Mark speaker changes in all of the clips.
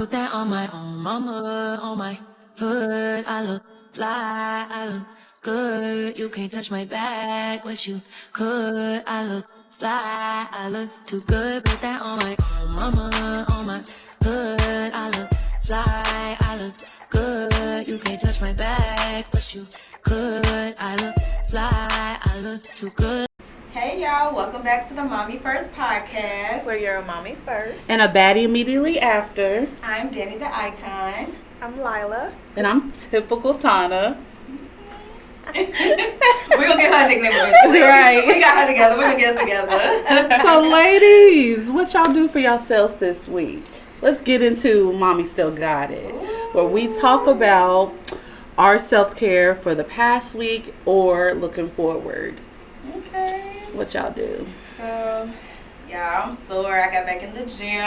Speaker 1: Put that on my own mama, on my hood. I look fly, I look good. You can't touch my bag, wish you could. I look fly, I look too good. Put that on my own mama, on my hood. I look fly, I look good. You can't touch my bag, wish you could. I look fly, I look too good.
Speaker 2: Hey y'all, welcome back to the Mommy First podcast.
Speaker 3: Where you're a mommy first.
Speaker 4: And a baddie immediately after.
Speaker 2: I'm Danny the Icon.
Speaker 3: I'm Lila.
Speaker 4: And I'm typical Tana.
Speaker 2: We're gonna get her nickname eventually.
Speaker 4: Right.
Speaker 2: We got her together. We're gonna get us together.
Speaker 4: So ladies, what y'all do for yourselves this week? Let's get into Mommy Still Got It, where we talk about our self-care for the past week or looking forward.
Speaker 2: Okay.
Speaker 4: What y'all do?
Speaker 2: So, yeah, I'm sore. I got back in the gym.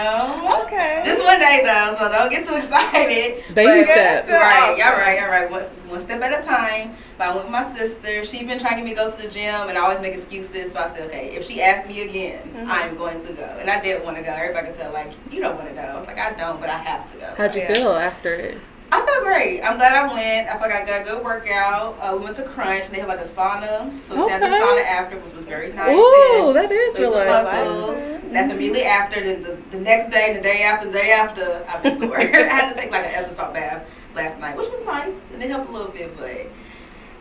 Speaker 3: Okay.
Speaker 2: Just one day though, so don't get too excited.
Speaker 4: Baby
Speaker 2: But-
Speaker 4: steps.
Speaker 2: Right, y'all right. One step at a time. But I went with my sister. She's been trying to get me to go to the gym, and I always make excuses. So I said, okay, if she asks me again, I'm going to go. And I did want to go. Everybody could tell, like, you don't want to go. I was like, I don't, but I have to go.
Speaker 4: How'd you feel after it?
Speaker 2: I felt great. I'm glad I went. I feel like I got a good workout. We went to Crunch. They have like a sauna. So we sat in the sauna after, which was very nice.
Speaker 4: Ooh, that is
Speaker 2: so
Speaker 4: relaxing.
Speaker 2: muscles. That's immediately after. Then the next day, the day after, I've been sore. I had to take like an Epsom salt bath last night, which was nice. And it helped a little bit, but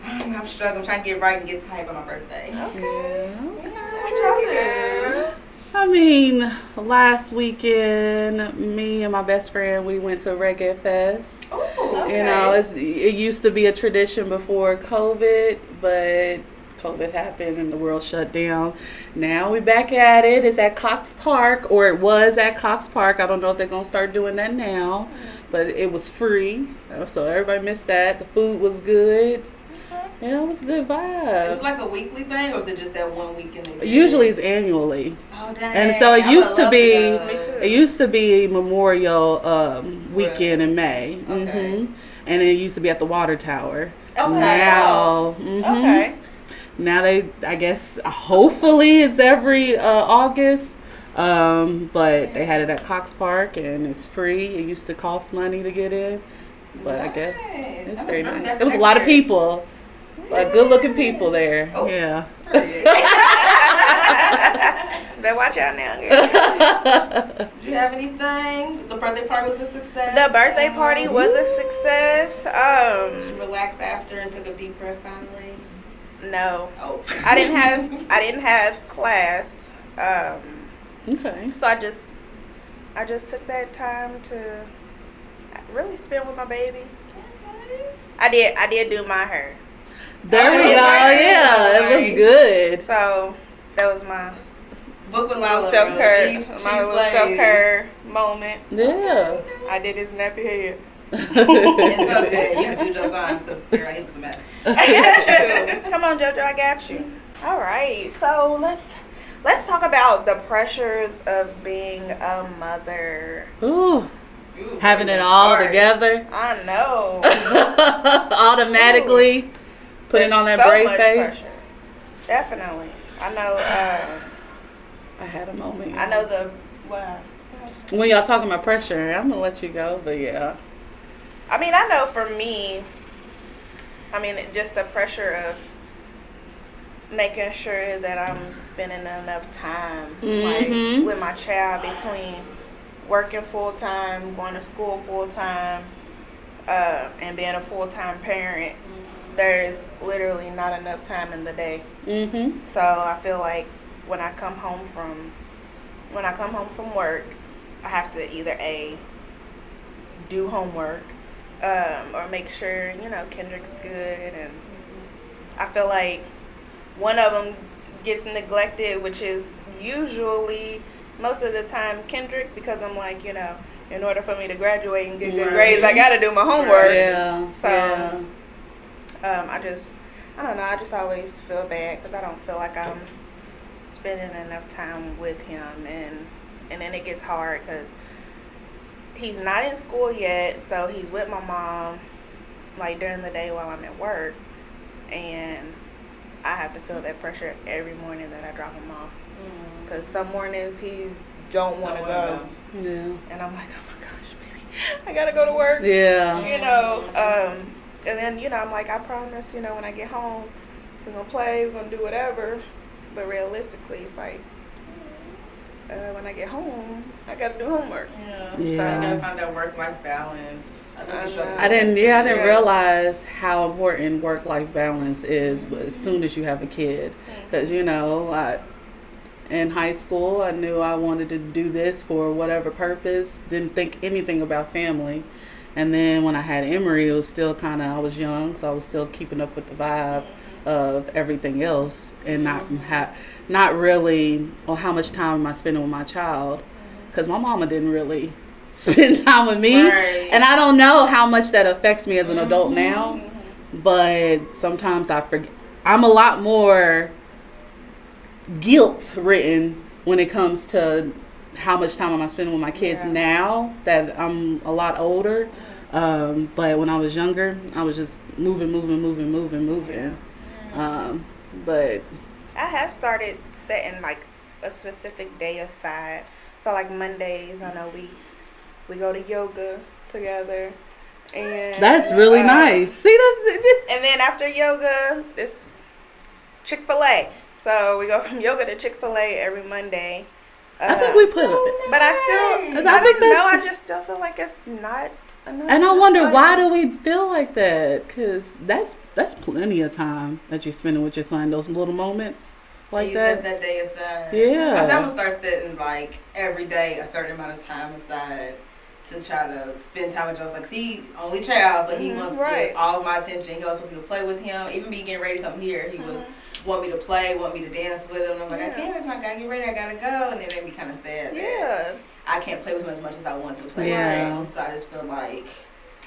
Speaker 2: I'm struggling. I'm trying to get right and get tight by my birthday.
Speaker 3: Okay.
Speaker 2: What y'all do?
Speaker 4: I mean, last weekend, me and my best friend, we went to Reggae Fest.
Speaker 2: Ooh,
Speaker 4: You know, it used to be a tradition before COVID, but COVID happened and the world shut down. Now we back at it. It's at Cox Park, or it was at Cox Park. I don't know if they're going to start doing that now, but it was free. So everybody missed that. The food was good. Yeah, it was a good vibe.
Speaker 2: Is it like a weekly thing, or is it just that one weekend?
Speaker 4: Usually it's annually.
Speaker 2: Oh, dang.
Speaker 4: And so it used to be,
Speaker 3: Me too.
Speaker 4: it used to be Memorial weekend in May.
Speaker 2: Okay.
Speaker 4: And it used to be at the Water Tower.
Speaker 2: Okay.
Speaker 4: Now,
Speaker 3: Okay.
Speaker 4: now I guess, hopefully it's every August. But they had it at Cox Park and it's free. It used to cost money to get in. But I guess it's
Speaker 2: I'm
Speaker 4: very
Speaker 2: gonna
Speaker 4: nice.
Speaker 2: remember that
Speaker 4: It was
Speaker 2: for
Speaker 4: a lot of
Speaker 2: next year.
Speaker 4: people. Like good looking people there.
Speaker 2: Oh.
Speaker 4: Yeah.
Speaker 3: Better watch out now, girl.
Speaker 2: Did you have anything? The birthday party was a success.
Speaker 3: The birthday party was a success.
Speaker 2: Did you relax after and took a deep breath finally?
Speaker 3: No.
Speaker 2: Oh.
Speaker 3: I didn't have class.
Speaker 4: Okay.
Speaker 3: So I just took that time to really spend with my baby. I did do my hair.
Speaker 4: There we
Speaker 2: Oh,
Speaker 4: go.
Speaker 2: okay.
Speaker 4: Yeah, it
Speaker 2: Right.
Speaker 4: was good.
Speaker 3: So that was my
Speaker 2: Book with
Speaker 3: little
Speaker 2: Lila.
Speaker 3: self care,
Speaker 2: She's
Speaker 3: my little
Speaker 2: slays.
Speaker 3: self care moment.
Speaker 4: Yeah.
Speaker 3: I did his nappy head.
Speaker 2: It's so good. You have to do those signs because girl, I hit some mess.
Speaker 3: Come on, JoJo, I got you. All right, so let's talk about the pressures of being a mother.
Speaker 4: Ooh,
Speaker 2: Ooh,
Speaker 4: having
Speaker 2: where
Speaker 4: it
Speaker 2: to
Speaker 4: all
Speaker 2: start?
Speaker 4: together.
Speaker 3: I know.
Speaker 4: Automatically putting on that
Speaker 3: There's so
Speaker 4: brave
Speaker 3: much
Speaker 4: face.
Speaker 3: pressure. Definitely. I know.
Speaker 4: I had a moment.
Speaker 3: I know the. Well,
Speaker 4: When y'all talking about pressure, I'm gonna let you go, but yeah.
Speaker 3: I mean, I know for me. I mean, just the pressure of making sure that I'm spending enough time
Speaker 4: Mhm.
Speaker 3: like with my child between working full time, going to school full time, and being a full time parent. There's literally not enough time in the day.
Speaker 4: Mhm.
Speaker 3: So I feel like when I come home from work, I have to either do homework or make sure Kendrick's good, and I feel like one of them gets neglected, which is usually most of the time Kendrick, because I'm like, in order for me to graduate and get good
Speaker 4: Right.
Speaker 3: grades, I got to do my homework.
Speaker 4: Yeah.
Speaker 3: So,
Speaker 4: yeah.
Speaker 3: I don't know, I just always feel bad because I don't feel like I'm spending enough time with him, and then it gets hard because he's not in school yet, so he's with my mom like during the day while I'm at work, and I have to feel that pressure every morning that I drop him off, because some mornings he don't want to go,
Speaker 4: Yeah.
Speaker 3: and I'm like, oh my gosh, baby, I gotta go to work.
Speaker 4: Yeah.
Speaker 3: You know, and then, you know, I'm like, I promise, you know, when I get home, we're gonna play, we're gonna do whatever. But realistically, it's like, when I get home, I gotta do homework.
Speaker 2: Yeah.
Speaker 4: Yeah.
Speaker 2: So you gotta find that work-life balance. I think we struggle
Speaker 4: I didn't
Speaker 3: Yeah.
Speaker 4: realize how important work-life balance is as soon as you have a kid. Because, you know, in high school, I knew I wanted to do this for whatever purpose. Didn't think anything about family. And then when I had Emery, it was still kind of, I was young, so I was still keeping up with the vibe of everything else and not really on how much time am I spending with my child. Because my mama didn't really spend time with me.
Speaker 2: Right.
Speaker 4: And I don't know how much that affects me as an adult now. But sometimes I forget. I'm a lot more guilt-ridden when it comes to how much time am I spending with my kids now that I'm a lot older. But when I was younger, I was just moving. But
Speaker 3: I have started setting like a specific day aside. So like Mondays, I know we go to yoga together, and
Speaker 4: that's really nice. See,
Speaker 3: and then after yoga, it's Chick-fil-A. So we go from yoga to Chick-fil-A every Monday.
Speaker 4: I think we put it.
Speaker 3: But I still,
Speaker 4: I think
Speaker 3: don't know.
Speaker 4: that's-
Speaker 3: I just still feel like it's not enough.
Speaker 4: And I wonder
Speaker 3: time.
Speaker 4: why do we feel like that? Because that's plenty of time that you're spending with your son. Those little moments like
Speaker 2: you
Speaker 4: that.
Speaker 2: set that day aside.
Speaker 4: Yeah.
Speaker 2: I think I'm gonna start setting like every day a certain amount of time aside to try to spend time with Joseph. Like he only child, so he wants to get all of my attention. He also wants me to play with him. Even me getting ready to come here, he was want me to play, want me to dance with him. And I'm like, I can't, baby, I gotta get ready, I gotta go. And it made me kind of sad that I can't play with him as much as I want to play with him. So I just feel like,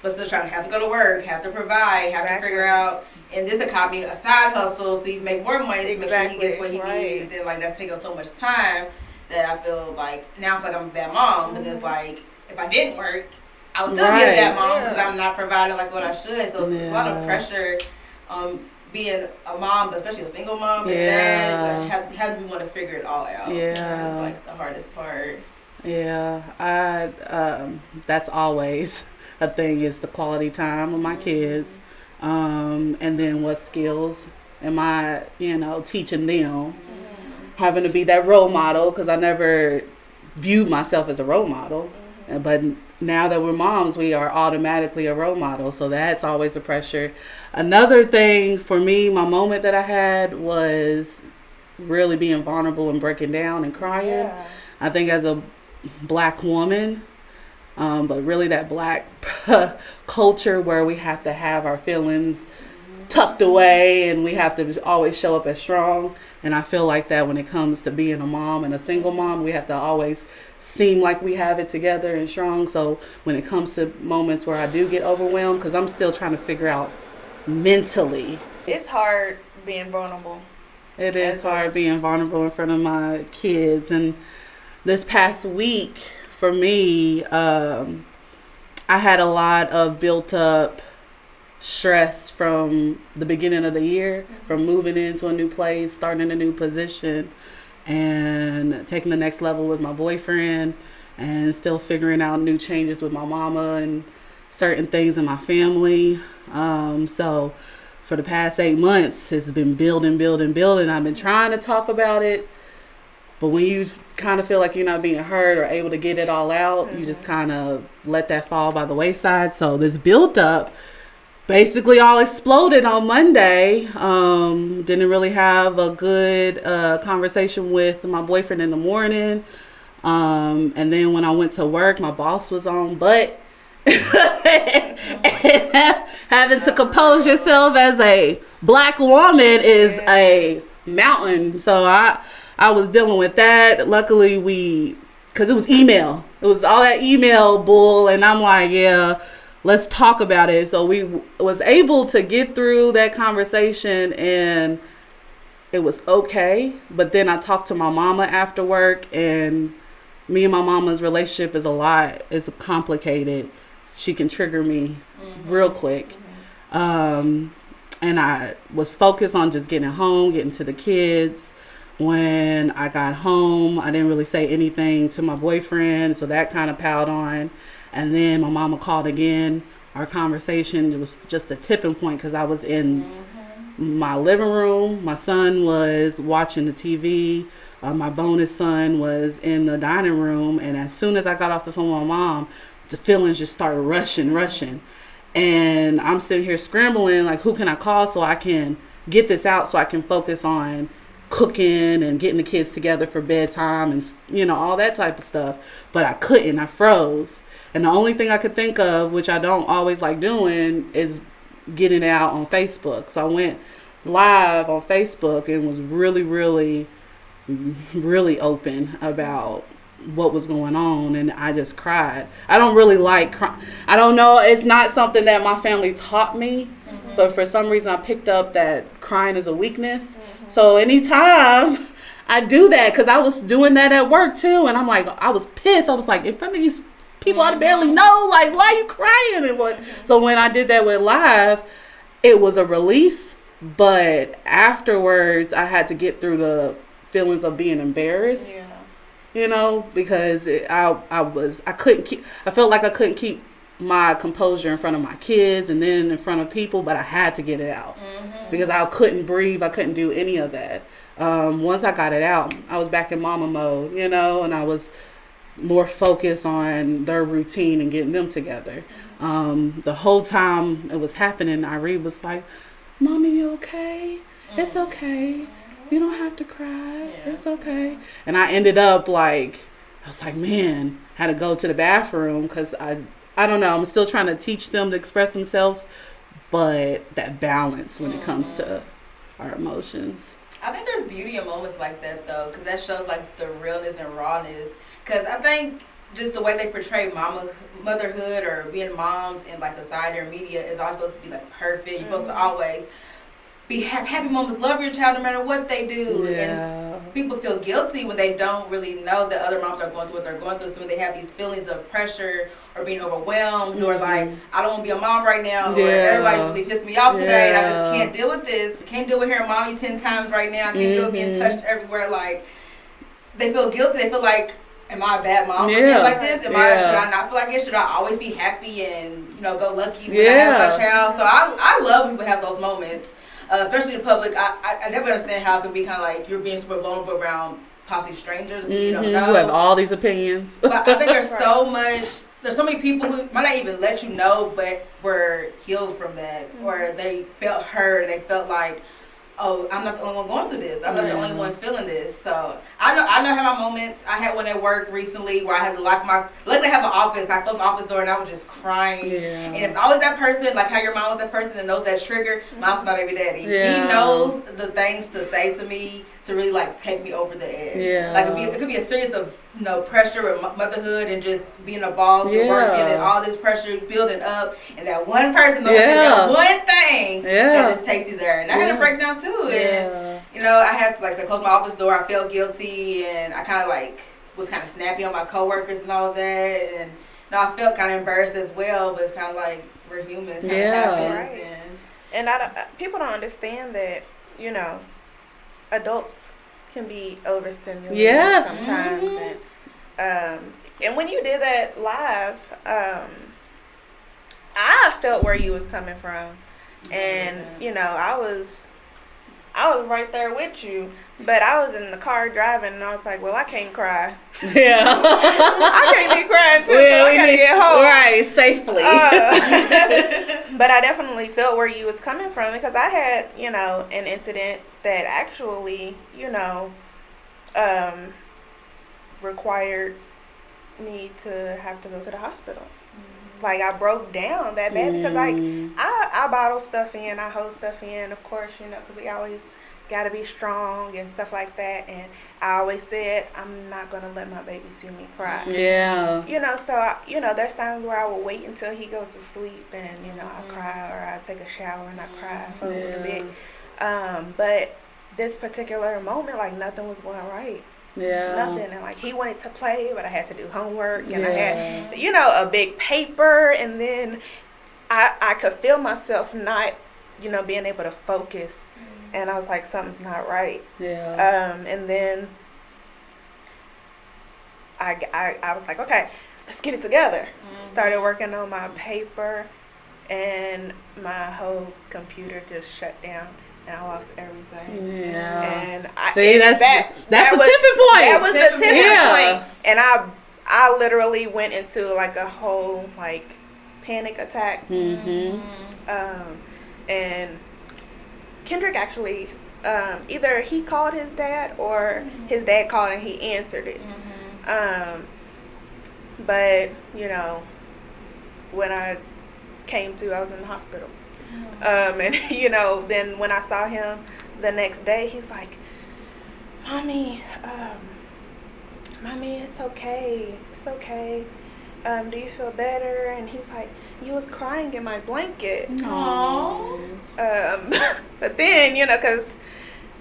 Speaker 2: but still trying to have to go to work, have to provide, have to figure out in this economy a side hustle so he can make more money to make sure he gets what he needs. And then like that's taking up so much time that I feel like now I feel like I'm a bad mom. And it's like if I didn't work, I would still be a bad mom because I'm not providing like what I should. So it's a lot of pressure being a mom, but especially a single mom and dad, but how do we want to figure it all out?
Speaker 4: Yeah.
Speaker 2: It's like the hardest part.
Speaker 4: Yeah, that's always a thing is the quality time with my kids. And then what skills am I, teaching them? Having to be that role model because I never viewed myself as a role model. But now that we're moms, we are automatically a role model. So that's always a pressure. Another thing for me, my moment that I had was really being vulnerable and breaking down and crying. Yeah. I think as a Black woman, but really that Black culture where we have to have our feelings tucked away and we have to always show up as strong. And I feel like that when it comes to being a mom and a single mom, we have to always seem like we have it together and strong. So when it comes to moments where I do get overwhelmed, because I'm still trying to figure out mentally.
Speaker 3: It's hard being vulnerable.
Speaker 4: It is hard being vulnerable in front of my kids. And this past week for me, I had a lot of built up stress from the beginning of the year, from moving into a new place, starting a new position, and taking the next level with my boyfriend, and still figuring out new changes with my mama and certain things in my family. So for the past 8 months, it's been building. I've been trying to talk about it, but when you kind of feel like you're not being heard or able to get it all out, you just kind of let that fall by the wayside. So this built up basically all exploded on Monday. Didn't really have a good conversation with my boyfriend in the morning. And then when I went to work, my boss was on butt. Having to compose yourself as a Black woman is a mountain. So I was dealing with that. Luckily because it was email. It was all that email bull. And I'm like, let's talk about it. So we was able to get through that conversation and it was okay. But then I talked to my mama after work, and me and my mama's relationship is complicated. She can trigger me real quick. And I was focused on just getting home, getting to the kids. When I got home, I didn't really say anything to my boyfriend, so that kind of piled on. And then my mama called again. Our conversation was just a tipping point because I was in my living room. My son was watching the TV. My bonus son was in the dining room. And as soon as I got off the phone with my mom, the feelings just started rushing. And I'm sitting here scrambling, like, who can I call so I can get this out, so I can focus on cooking and getting the kids together for bedtime and, you know, all that type of stuff. But I couldn't. I froze. And the only thing I could think of, which I don't always like doing, is getting it out on Facebook. So I went live on Facebook and was really, really, really open about what was going on, and I just cried. I don't really like cry. I don't know, it's not something that my family taught me, but for some reason I picked up that crying is a weakness. So anytime I do that, because I was doing that at work too, and I'm like, I was pissed. I was like, in front of these people I barely know, like, why are you crying? And what? So when I did that with live, it was a release, but afterwards I had to get through the feelings of being embarrassed.
Speaker 3: Yeah.
Speaker 4: You know, because I felt like I couldn't keep my composure in front of my kids and then in front of people, but I had to get it out because I couldn't breathe. I couldn't do any of that. Once I got it out, I was back in mama mode, you know, and I was more focused on their routine and getting them together. The whole time it was happening, Irene was like, "Mommy, you okay? It's okay. You don't have to cry. It's okay." And I ended up like, I was like, man, I had to go to the bathroom because I don't know. I'm still trying to teach them to express themselves, but that balance when it comes to our emotions.
Speaker 2: I think there's beauty in moments like that though, because that shows like the realness and rawness. Because I think just the way they portray motherhood or being moms in like society or media is always supposed to be like perfect. You're supposed to always have happy moments, love your child no matter what they do.
Speaker 4: Yeah.
Speaker 2: And people feel guilty when they don't really know that other moms are going through what they're going through. So when they have these feelings of pressure or being overwhelmed or like, I don't want to be a mom right now, or everybody's really pissed me off today and I just can't deal with this. Can't deal with hearing mommy 10 times right now. Can't deal with being touched everywhere. Like, they feel guilty. They feel like, am I a bad mom for being like this? Should I not feel like it? Should I always be happy and, you know, go lucky when I have my child? So I love when people have those moments. Especially in public, I definitely understand how it can be kind of like you're being super vulnerable around possibly strangers you don't know.
Speaker 4: Who have all these opinions.
Speaker 2: But I think there's so many people who might not even let you know, but were healed from that, or they felt heard, they felt like, oh, I'm not the only one going through this. I'm not the only one feeling this. So I know I have my moments. I had one at work recently where I had to luckily I have an office. I closed my office door and I was just crying. Yeah. And it's always that person, like how your mom was that person that knows that trigger. Mom's my baby daddy. Yeah. He knows the things to say to me to really like take me over the edge. Yeah. Like it could be a series of pressure and motherhood and just being a boss and working and all this pressure building up, and that one person knows that one thing that just takes you there. And I had a breakdown too, and I had to like close my office door. I felt guilty, and I kind of like was kind of snappy on my coworkers and all of that, and I felt kind of embarrassed as well. But it's kind of like we're human. It kind of happens,
Speaker 3: right. And people don't understand that adults can be overstimulated sometimes, and when you did that live, I felt where you was coming from, and I was right there with you, but I was in the car driving, and I was like, well, I can't cry.
Speaker 4: Yeah,
Speaker 3: I can't be crying too. I gotta get home
Speaker 4: right safely.
Speaker 3: But I definitely felt where you was coming from, because I had an incident that actually required me to have to go to the hospital. Like, I broke down that bad because I bottle stuff in, I hold stuff in, of course, because we always got to be strong and stuff like that. And I always said, I'm not going to let my baby see me cry. Yeah. So, there's times where I will wait until he goes to sleep and, I cry, or I take a shower and I cry for a little bit. But this particular moment, like, nothing was going right. Nothing. And like, he wanted to play, but I had to do homework, and I had a big paper, and then I could feel myself not being able to focus, and I was like, something's not right. And then I was like, okay, let's get it together. Started working on my paper, and my whole computer just shut down, and I lost everything.
Speaker 4: Yeah.
Speaker 3: And
Speaker 4: that's the tipping point.
Speaker 3: That was the tipping
Speaker 4: Yeah.
Speaker 3: point. And I literally went into like a whole like panic attack.
Speaker 4: Mm-hmm.
Speaker 3: And Kendrick actually, either he called his dad or his dad called and he answered it. But, you know, when I came to, I was in the hospital. And, you know, then when I saw him the next day, he's like, Mommy, it's okay. It's okay. Do you feel better? And he's like, you was crying in my blanket.
Speaker 4: Aww.
Speaker 3: But then, you know, because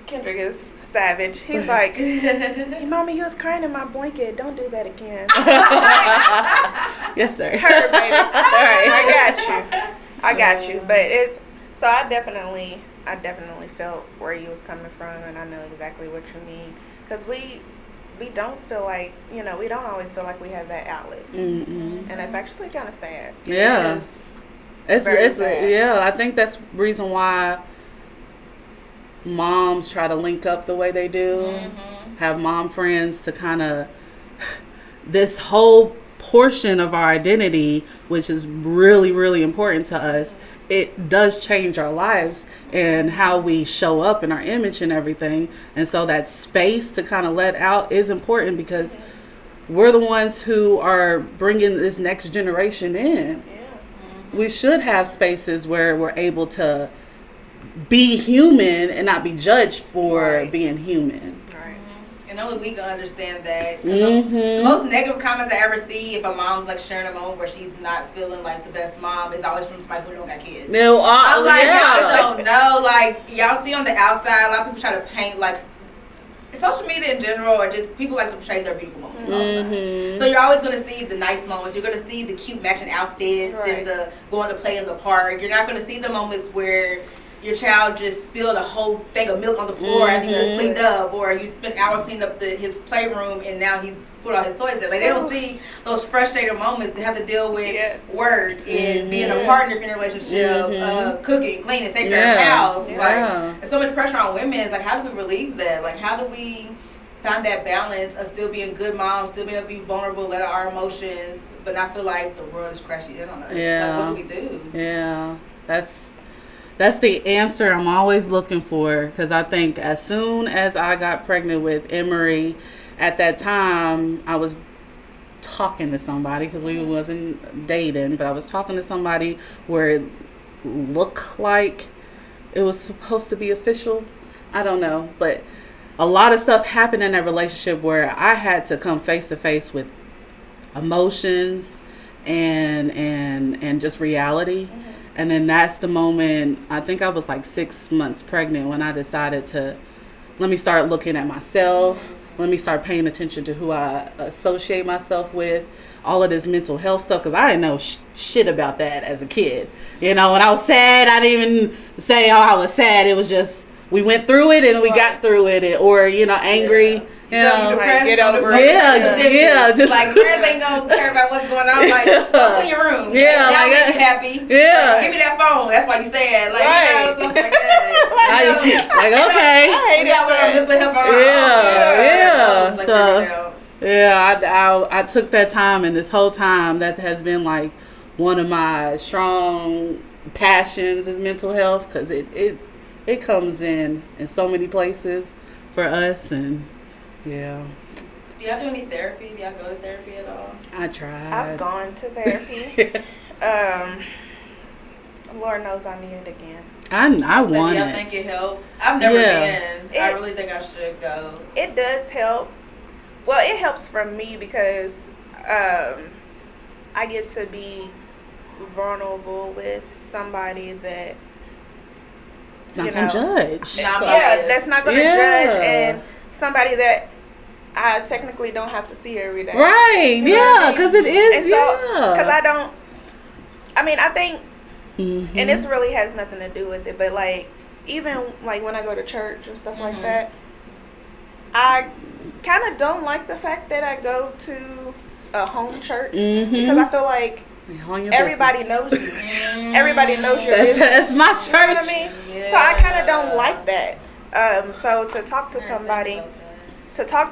Speaker 3: Kendrick is savage, he's like, Mommy, you was crying in my blanket. Don't do that again.
Speaker 4: Yes, sir.
Speaker 3: Her, baby. All right, I got you. But it's, so I definitely felt where you was coming from, and I know exactly what you mean. Because we don't feel like, you know, we don't always feel like we have that outlet. And that's actually kind of sad.
Speaker 4: Yeah. It's
Speaker 3: sad.
Speaker 4: Yeah, I think that's the reason why moms try to link up the way they do. Have mom friends to kind of, this whole portion of our identity, which is really, really important to us, it does change our lives and how we show up in our image and everything. And so that space to kind of let out is important, because we're the ones who are bringing this next generation in. We should have spaces where we're able to be human and not be judged for being human.
Speaker 2: And only we can understand that. The most negative comments I ever see, if a mom's like sharing a moment where she's not feeling like the best mom, is always from somebody who don't got kids.
Speaker 4: No,
Speaker 2: I'm like, y'all don't know. Like, y'all see on the outside, a lot of people try to paint, like, social media in general, or just people like to portray their beautiful moments all the time. So you're always going to see the nice moments. You're going to see the cute matching outfits and the going to play in the park. You're not going to see the moments where your child just spilled a whole thing of milk on the floor after you just cleaned up, or you spent hours cleaning up his playroom and now he put all his toys there. Like, they don't see those frustrated moments. They have to deal with work and being a partner in a relationship, cooking, cleaning, taking care of the house. Like, there's so much pressure on women. It's like, how do we relieve that? Like, how do we find that balance of still being good moms, still being able to be vulnerable, let out our emotions, but not feel like the world is crashing in on us? Like, what do we do?
Speaker 4: Yeah, that's the answer I'm always looking for, because I think as soon as I got pregnant with Emery, at that time I was talking to somebody, because we wasn't dating, but I was talking to somebody where it looked like it was supposed to be official. I don't know, but a lot of stuff happened in that relationship where I had to come face to face with emotions and just reality. And then that's the moment, I think I was like 6 months pregnant, when I decided to, let me start looking at myself. Let me start paying attention to who I associate myself with. All of this mental health stuff, because I didn't know shit about that as a kid. You know, when I was sad, I didn't even say, oh, I was sad. It was just, we went through it and we got through it. Or, you know, angry.
Speaker 2: So depressed,
Speaker 3: get over
Speaker 2: it.
Speaker 3: Yeah.
Speaker 2: Like, parents ain't gonna care about what's going on. Like, go clean your room.
Speaker 4: Yeah,
Speaker 2: y'all
Speaker 4: like
Speaker 2: make you happy.
Speaker 4: Yeah.
Speaker 2: Like, give me that phone. That's why you sad. Like, you know, something like that.
Speaker 4: Like, okay.
Speaker 2: You got one of mental health around.
Speaker 4: So, I took that time, and this whole time that has been like one of my strong passions is mental health, because it comes in so many places for us. And
Speaker 2: do y'all do any therapy? Do y'all go to therapy at all?
Speaker 4: I tried.
Speaker 3: I've gone to therapy. Lord knows I need it again.
Speaker 4: I want it.
Speaker 2: Do y'all think it helps? I've never been. I really think I should go.
Speaker 3: It does help. Well, it helps for me because I get to be vulnerable with somebody that
Speaker 4: not gonna judge.
Speaker 3: That's not gonna judge, and somebody that I technically don't have to see every day.
Speaker 4: Right. Because it is.
Speaker 3: And so, because I think, and this really has nothing to do with it, but like, even like when I go to church and stuff like that, I kind of don't like the fact that I go to a home church
Speaker 4: Mm-hmm.
Speaker 3: because I feel like everybody knows you. Everybody knows your business.
Speaker 4: That's my church.
Speaker 3: You know what I mean?
Speaker 2: Yeah.
Speaker 3: So I kind of don't like that. So to talk to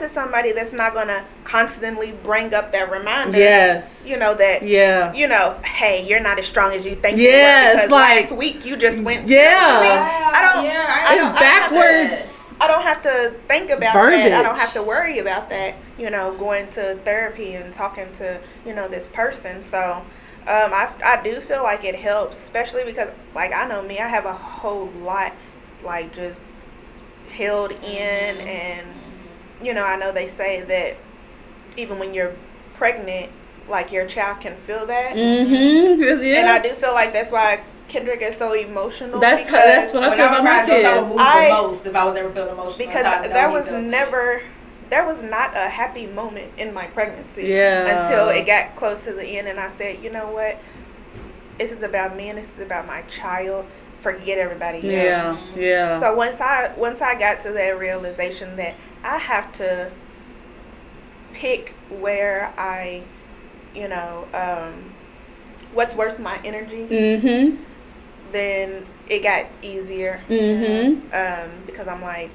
Speaker 3: somebody that's not gonna constantly bring up that reminder.
Speaker 4: Yes.
Speaker 3: You know that.
Speaker 4: Yeah.
Speaker 3: You know, hey, you're not as strong as you think you
Speaker 4: Yes,
Speaker 3: were because
Speaker 4: like-
Speaker 3: last week you just went.
Speaker 4: Yeah.
Speaker 3: You know what I mean? I don't
Speaker 4: It's backwards.
Speaker 3: I don't have to think about
Speaker 4: Verbiage.
Speaker 3: that. I don't have to worry about that. You know, going to therapy and talking to this person. So. I do feel like it helps, especially because, like, I know me, I have a whole lot, like, just held in, and, I know they say that even when you're pregnant, like, your child can feel that,
Speaker 4: Mm-hmm. Yeah.
Speaker 3: and I do feel like that's why Kendrick is so emotional.
Speaker 4: That's what I
Speaker 2: When
Speaker 4: feel
Speaker 2: I
Speaker 4: about my
Speaker 2: was crying, I would
Speaker 4: kids.
Speaker 2: move the most if I was ever feeling emotional.
Speaker 3: Because
Speaker 2: So I know
Speaker 3: there
Speaker 2: he
Speaker 3: was
Speaker 2: does it.
Speaker 3: there was not a happy moment in my pregnancy
Speaker 4: Yeah.
Speaker 3: until it got close to the end, and I said, you know what? This is about me and this is about my child. Forget everybody else.
Speaker 4: Yeah.
Speaker 3: So once I got to that realization that I have to pick where I, what's worth my energy,
Speaker 4: Mm-hmm.
Speaker 3: then it got easier.
Speaker 4: Mm-hmm.
Speaker 3: Because I'm like,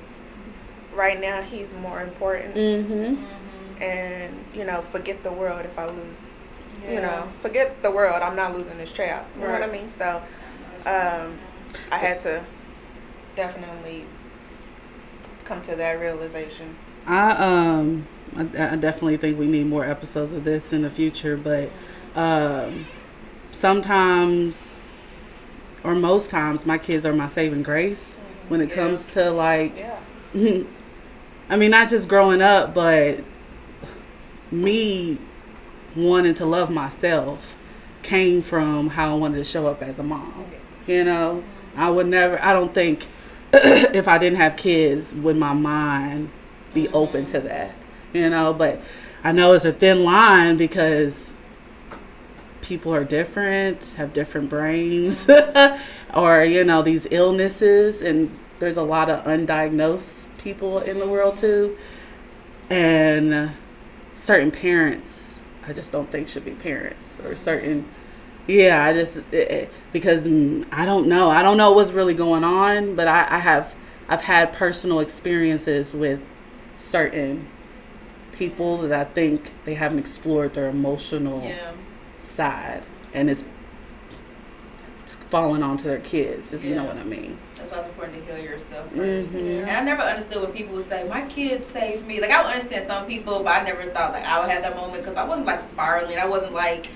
Speaker 3: right now he's more important,
Speaker 4: Mm-hmm.
Speaker 3: and forget the world if I lose. Forget the world. I'm not losing this child. You know what I mean? So, I had to definitely come to that realization.
Speaker 4: I definitely think we need more episodes of this in the future, but sometimes or most times my kids are my saving grace when it comes to like I mean, not just growing up, but me wanting to love myself came from how I wanted to show up as a mom. I would never, I don't think if I didn't have kids would my mind be open to that, but I know it's a thin line because people are different, have different brains, or, these illnesses, and there's a lot of undiagnosed people in the world too. And certain parents, I just don't think should be parents, or certain, because I don't know what's really going on, but I've had personal experiences with certain people that I think they haven't explored their emotional side, and it's falling onto their kids, if you know what I mean.
Speaker 2: That's why it's important to heal yourself first.
Speaker 4: Mm-hmm.
Speaker 2: And I never understood when people would say, my kid saved me. Like, I would understand some people, but I never thought, like, I would have that moment because I wasn't, like, spiraling. I wasn't, like,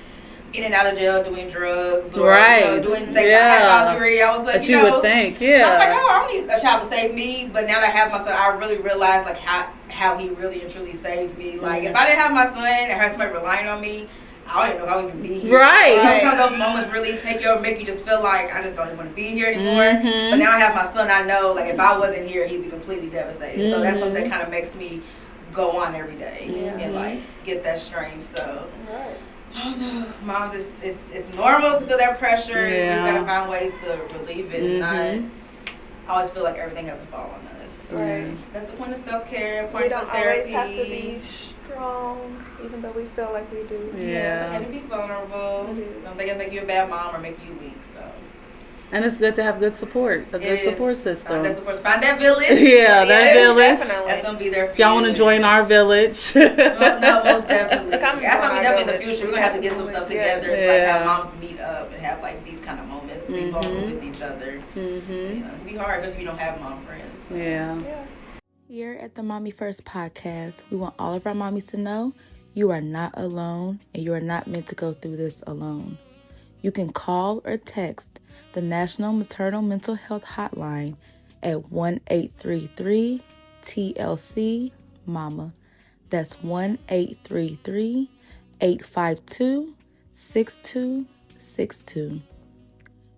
Speaker 2: in and out of jail doing drugs or doing things like high degree. I was like,
Speaker 4: that you would think,
Speaker 2: I'm like, I don't need a child to save me. But now that I have my son, I really realized, like, how he really and truly saved me. Like, if I didn't have my son and had somebody relying on me, I don't even know if I would even be here.
Speaker 4: Right.
Speaker 2: Sometimes those moments really make you just feel like I just don't even want to be here anymore.
Speaker 4: Mm-hmm.
Speaker 2: But now I have my son, I know, like, if I wasn't here, he'd be completely devastated. So that's something that kind of makes me go on every day and, like, get that strength. So, I don't know. Moms, it's normal to feel that pressure. You just got to find ways to relieve it and not always feel like everything has to fall on us.
Speaker 3: Right.
Speaker 2: That's the point of self-care,
Speaker 3: We
Speaker 2: point
Speaker 3: don't
Speaker 2: of therapy.
Speaker 3: always have to be strong, even though we feel like we do.
Speaker 2: It's okay to be vulnerable. Don't think it'll make you a bad mom or make you weak. So.
Speaker 4: And it's good to have good support, support system.
Speaker 2: Find that village.
Speaker 4: That village.
Speaker 3: Definitely.
Speaker 2: That's going to be there for
Speaker 4: If y'all want to join our village.
Speaker 2: No, most definitely. That's
Speaker 3: Come
Speaker 2: something
Speaker 3: join
Speaker 2: definitely in
Speaker 3: our
Speaker 2: the future. We're going to have to get some stuff together. It's like have moms meet up and have like these kind of moments, be vulnerable with each other. It can be hard, especially if you don't have mom friends. So.
Speaker 3: Yeah.
Speaker 1: Here at the Mommy First podcast, we want all of our mommies to know you are not alone and you are not meant to go through this alone. You can call or text the National Maternal Mental Health Hotline at 1-833-TLC-MAMA. That's 1-833-852-6262.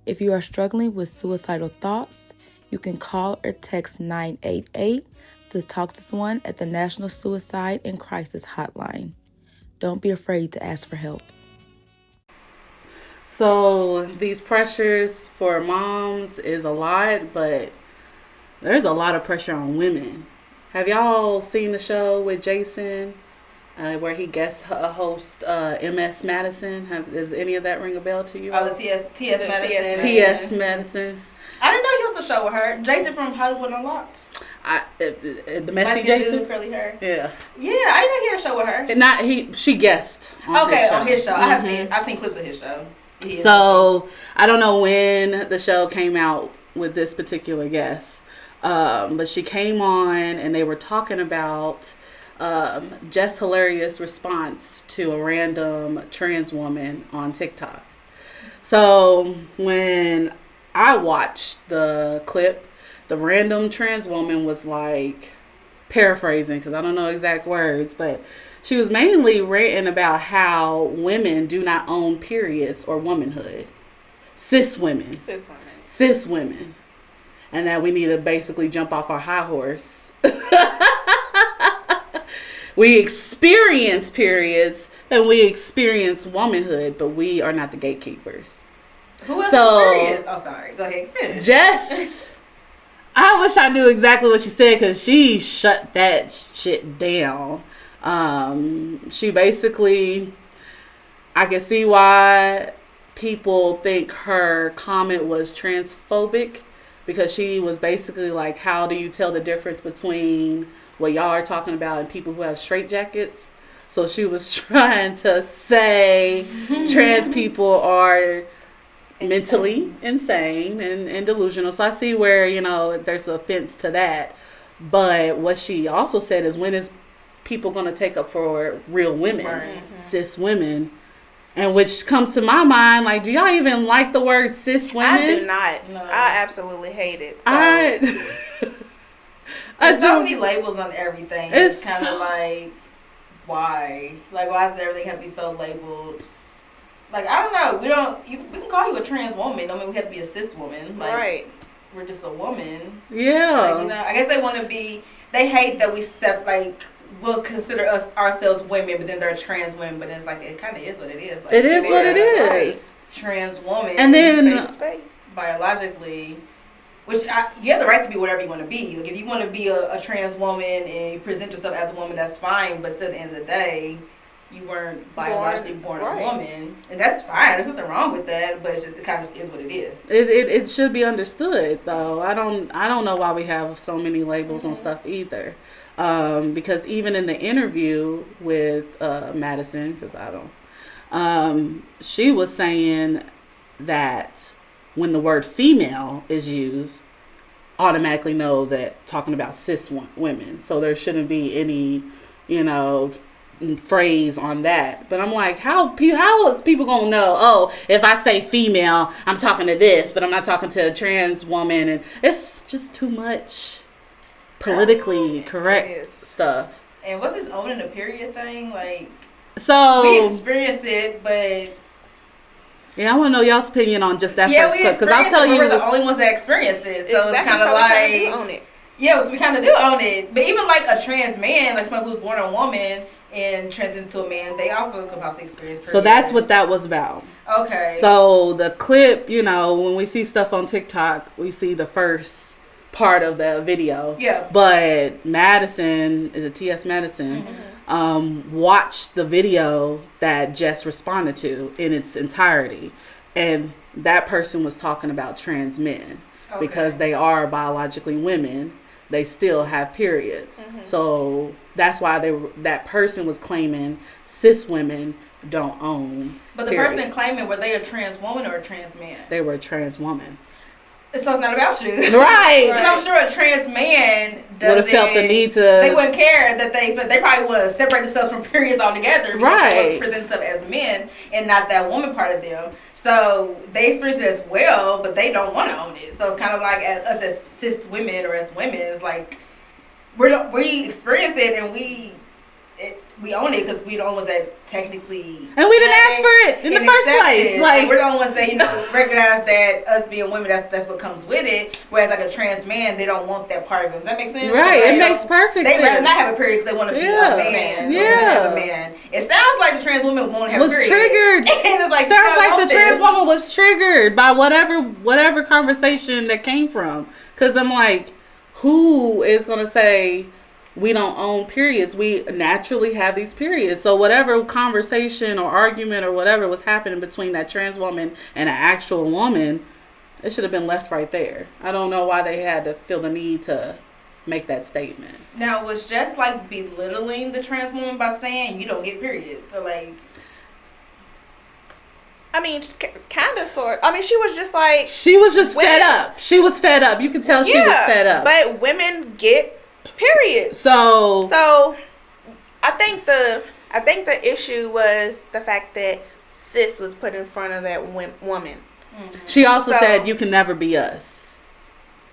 Speaker 1: If you are struggling with suicidal thoughts, you can call or text 988 to talk to someone at the National Suicide and Crisis Hotline. Don't be afraid to ask for help.
Speaker 4: So these pressures for moms is a lot, but there's a lot of pressure on women. Have y'all seen the show with Jason where he guest host MS Madison. Does any of that ring a bell to you?
Speaker 2: Oh, the TS Madison.
Speaker 4: TS Madison.
Speaker 2: I didn't know he was a show with her. Jason from Hollywood Unlocked.
Speaker 4: The messy
Speaker 2: Light-skinned
Speaker 4: Jason.
Speaker 2: dude, curly hair.
Speaker 4: Yeah.
Speaker 2: Yeah, I didn't know he had a show with her.
Speaker 4: And she guest. On his show.
Speaker 2: On his show. I've
Speaker 4: Mm-hmm.
Speaker 2: seen clips of his show.
Speaker 4: So I don't know when the show came out with this particular guest, but she came on and they were talking about Jess Hilarious' response to a random trans woman on TikTok. So when I watched the clip, the random trans woman was like, paraphrasing because I don't know exact words, but she was mainly ranting about how women do not own periods or womanhood. Cis women. And that we need to basically jump off our high horse. We experience periods and we experience womanhood, but we are not the gatekeepers.
Speaker 2: Who else experienced? Oh, sorry. Go ahead. Finish.
Speaker 4: Jess, I wish I knew exactly what she said because she shut that shit down. She basically, I can see why people think her comment was transphobic because she was basically like, how do you tell the difference between what y'all are talking about and people who have straitjackets? So she was trying to say trans people are mentally insane and delusional. So I see where, there's offense to that. But what she also said is, when is people going to take up for real women,
Speaker 2: right.
Speaker 4: cis women? And which comes to my mind, like, do y'all even like the word cis women?
Speaker 3: I do not. No. I absolutely hate it. So.
Speaker 2: There's so many labels on everything. It's kind of like, why? Like, why does everything have to be so labeled? Like, I don't know. We can call you a trans woman. Don't mean we have to be a cis woman. Like,
Speaker 3: right.
Speaker 2: We're just a woman.
Speaker 4: Yeah.
Speaker 2: Like, I guess they want to be. They hate that we'll consider ourselves women, but then they're trans women. But then it's like, it kind of is what it is. Like,
Speaker 4: it is what it is.
Speaker 2: Right. Trans woman.
Speaker 4: And then
Speaker 2: biologically, which you have the right to be whatever you want to be. Like, if you want to be a trans woman and you present yourself as a woman, that's fine. But still, at the end of the day, you weren't biologically born a woman, and that's fine. There's nothing wrong with that, but it kind of is what it is.
Speaker 4: It should be understood, though. I don't know why we have so many labels on stuff either, because even in the interview with Madison, because I don't, she was saying that when the word female is used, automatically know that talking about cis women, so there shouldn't be any, phrase on that. But I'm like, how is people gonna know, oh, if I say female, I'm talking to this, but I'm not talking to a trans woman? And it's just too much politically correct stuff.
Speaker 2: And what's this owning a period thing? Like,
Speaker 4: so
Speaker 2: we experience it, but
Speaker 4: yeah, I want to know y'all's opinion on just that first clip,
Speaker 2: because I'll tell you, we're the only ones that experience it, so it's kind of like,
Speaker 3: own it.
Speaker 2: Yeah, so we kind of do own it. But even like a trans man, like someone who's born a woman and transitions to a man, they also could possibly experience periods.
Speaker 4: So that's what that was about.
Speaker 2: Okay.
Speaker 4: So the clip, when we see stuff on TikTok, we see the first part of the video.
Speaker 2: Yeah.
Speaker 4: But Madison, is it TS Madison, watched the video that Jess responded to in its entirety. And that person was talking about trans men. Okay. Because they are biologically women. They still have periods. So that's why that person was claiming cis women don't own
Speaker 2: But the
Speaker 4: periods.
Speaker 2: person claiming, were they a trans woman or a trans man?
Speaker 4: They were a trans woman.
Speaker 2: So it's not about you.
Speaker 4: Right.
Speaker 2: Because I'm sure a trans man
Speaker 4: would have felt the need to.
Speaker 2: They wouldn't care that they probably would separate themselves from periods altogether. Because they would present themselves as men and not that woman part of them. So they experience it as well, but they don't want to own it. So it's kind of like us as cis women or as women, it's like we experience it and we own it because we the only ones that technically
Speaker 4: and we didn't ask for it in the first place. Like,
Speaker 2: we're the only ones that recognize that us being women, that's what comes with it. Whereas like a trans man, they don't want that part of them. Does that make sense?
Speaker 4: Right, it makes perfect sense.
Speaker 2: They rather not have a period because they want to be a man. As a man. It sounds like the trans woman won't have a period.
Speaker 4: Triggered.
Speaker 2: And it's like,
Speaker 4: sounds like the trans woman was triggered by whatever conversation that came from. Because I'm like, who is gonna say, we don't own periods. We naturally have these periods. So whatever conversation or argument or whatever was happening between that trans woman and an actual woman, it should have been left right there. I don't know why they had to feel the need to make that statement.
Speaker 2: Now, was Jess like belittling the trans woman by saying you don't get periods? So like,
Speaker 3: I mean, kind of, sort. I mean, she was just like,
Speaker 4: she was just fed up. She was fed up. You could tell she was fed up.
Speaker 3: But women get periods.
Speaker 4: So
Speaker 3: I think the issue was the fact that cis was put in front of that woman.
Speaker 2: Mm-hmm.
Speaker 4: She also said you can never be us.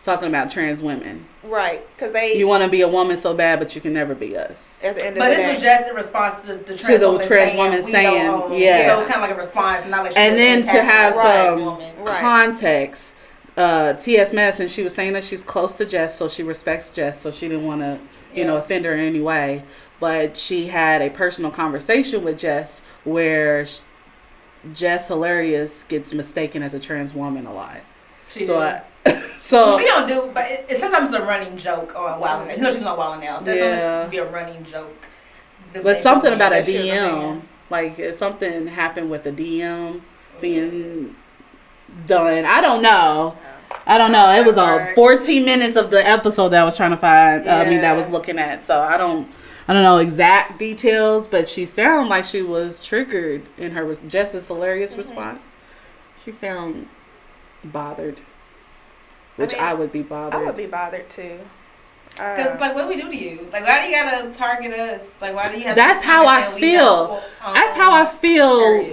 Speaker 4: Talking about trans women.
Speaker 3: Right, because
Speaker 4: you want to be a woman so bad, but you can never be us.
Speaker 3: At the end
Speaker 2: of the day. But this was just in response to the trans woman saying,
Speaker 4: yeah.
Speaker 2: So it's kind of like a response, not like she
Speaker 4: and then to have some
Speaker 3: Right.
Speaker 4: context, TS Madison, she was saying that she's close to Jess, so she respects Jess, so she didn't want to, you know, offend her in any way. But she had a personal conversation with Jess where Jess Hilarious gets mistaken as a trans woman a lot.
Speaker 2: So she don't do, but it's sometimes a running joke on Wild 'N Out. No, she's not Wild 'N Out. There's something to be a running joke.
Speaker 4: But something about a DM, like something happened with the DM being done. I don't know. It was 14 minutes of the episode that I was trying to find. I mean, that I was looking at. So I don't know exact details, but she sounded like she was triggered in her Jess's hilarious response. She sounded bothered. Which I would be bothered.
Speaker 3: I would be bothered too.
Speaker 2: Because, like, what do we do to you? Like, why do you gotta target us? Like, why do you have
Speaker 4: That's how I feel. That's how I feel.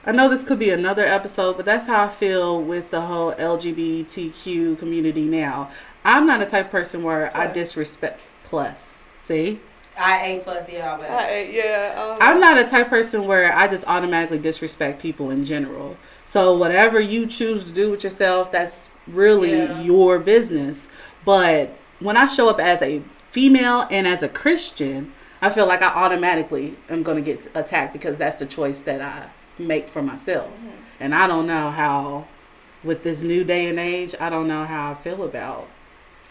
Speaker 4: I know this could be another episode, but that's how I feel with the whole LGBTQ community now. I'm not a type of person where I disrespect plus. See?
Speaker 2: IA plus, all that.
Speaker 4: I'm not a type of person where I just automatically disrespect people in general. So whatever you choose to do with yourself, that's really your business. But when I show up as a female and as a Christian, I feel like I automatically am going to get attacked because that's the choice that I make for myself. And I don't know how, with this new day and age, I don't know how I feel about.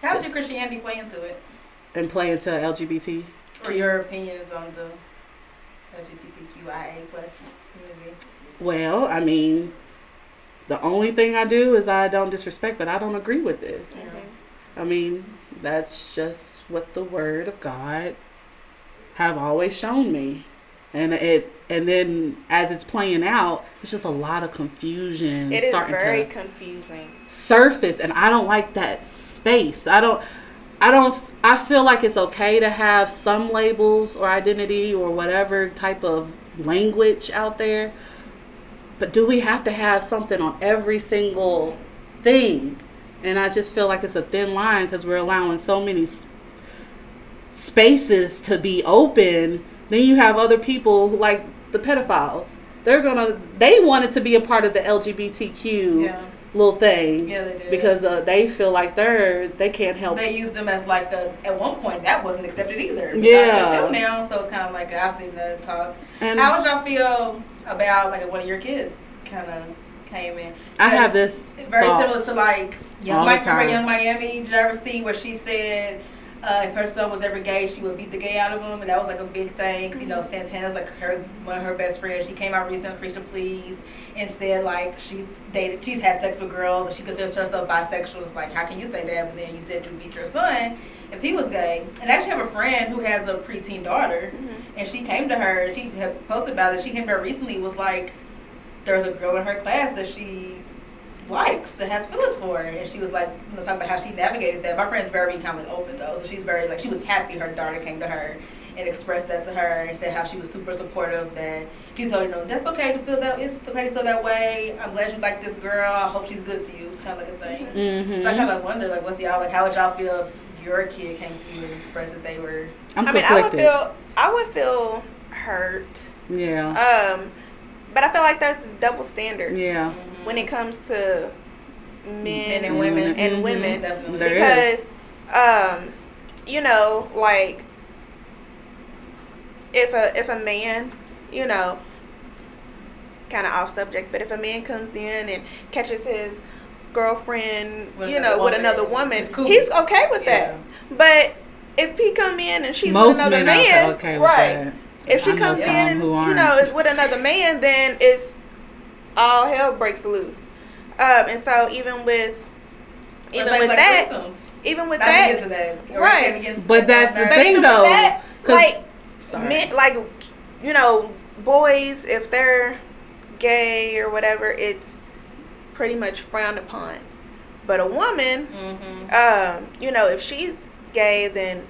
Speaker 2: How does your Christianity play into it?
Speaker 4: And play into LGBT?
Speaker 2: Or your opinions on the LGBTQIA plus community?
Speaker 4: Well, I mean, the only thing I do is I don't disrespect, but I don't agree with it. I mean, that's just what the Word of God have always shown me. And then as it's playing out, it's just a lot of confusion.
Speaker 3: It is very confusing.
Speaker 4: Surface, and I don't like that space. I feel like it's okay to have some labels or identity or whatever type of language out there. But do we have to have something on every single thing? And I just feel like it's a thin line because we're allowing so many spaces to be open. Then you have other people like the pedophiles. They wanted to be a part of the LGBTQ little thing.
Speaker 2: Yeah, they do.
Speaker 4: Because they feel like they can't help.
Speaker 2: They use them as like at one point that wasn't accepted either.
Speaker 4: Yeah.
Speaker 2: Them now, so it's kind of like I've seen that talk. And how would y'all feel about like one of your kids kind of came in?
Speaker 4: I have this
Speaker 2: very similar to like Young Miami. Did you ever see where she said if her son was ever gay, she would beat the gay out of him, and that was like a big thing. Cause, you know, Santana's like one of her best friends. She came out recently on Christian Please and said like she's had sex with girls, and she considers herself bisexual. It's like, how can you say that? But then you said you beat your son if he was gay. And I actually have a friend who has a preteen daughter, and she came to her. She had posted about it. She came to her recently. Was like, there's a girl in her class that she likes and has feelings for, and she was like, talking about how she navigated that. My friend's very kind of like open though, so she's very like, she was happy her daughter came to her and expressed that to her and said how she was super supportive, that she told her, that's okay to feel that, it's okay to feel that way, I'm glad you like this girl, I hope she's good to you. It's kind of like a thing. So I kind of wonder like, what's y'all like, how would y'all feel if your kid came to you and expressed that they were
Speaker 3: I would feel hurt, but I feel like there's this double standard when it comes to men and women and women.
Speaker 2: Definitely.
Speaker 3: Because you know, like if a man, you know, kind of off subject, but if a man comes in and catches his girlfriend with another woman,
Speaker 2: cool.
Speaker 3: He's okay with that. But if he come in and she's
Speaker 4: Most
Speaker 3: with another
Speaker 4: men
Speaker 3: man,
Speaker 4: are okay with
Speaker 3: right?
Speaker 4: that.
Speaker 3: If she
Speaker 4: I know
Speaker 3: comes in
Speaker 4: some
Speaker 3: and
Speaker 4: who
Speaker 3: you know
Speaker 4: aren't.
Speaker 3: is with another man, then it's all hell breaks loose. And so even with
Speaker 2: Or things
Speaker 3: that,
Speaker 2: threesomes.
Speaker 3: even with
Speaker 2: Not to
Speaker 3: that,
Speaker 2: get to that. Or
Speaker 3: right.
Speaker 2: even get
Speaker 4: But that's the
Speaker 2: that.
Speaker 4: thing,
Speaker 3: even
Speaker 4: though.
Speaker 3: with that,
Speaker 4: 'cause-
Speaker 3: like
Speaker 4: sorry.
Speaker 3: men, like you know, boys, if they're gay or whatever, it's pretty much frowned upon. But a woman, you know, if she's gay, then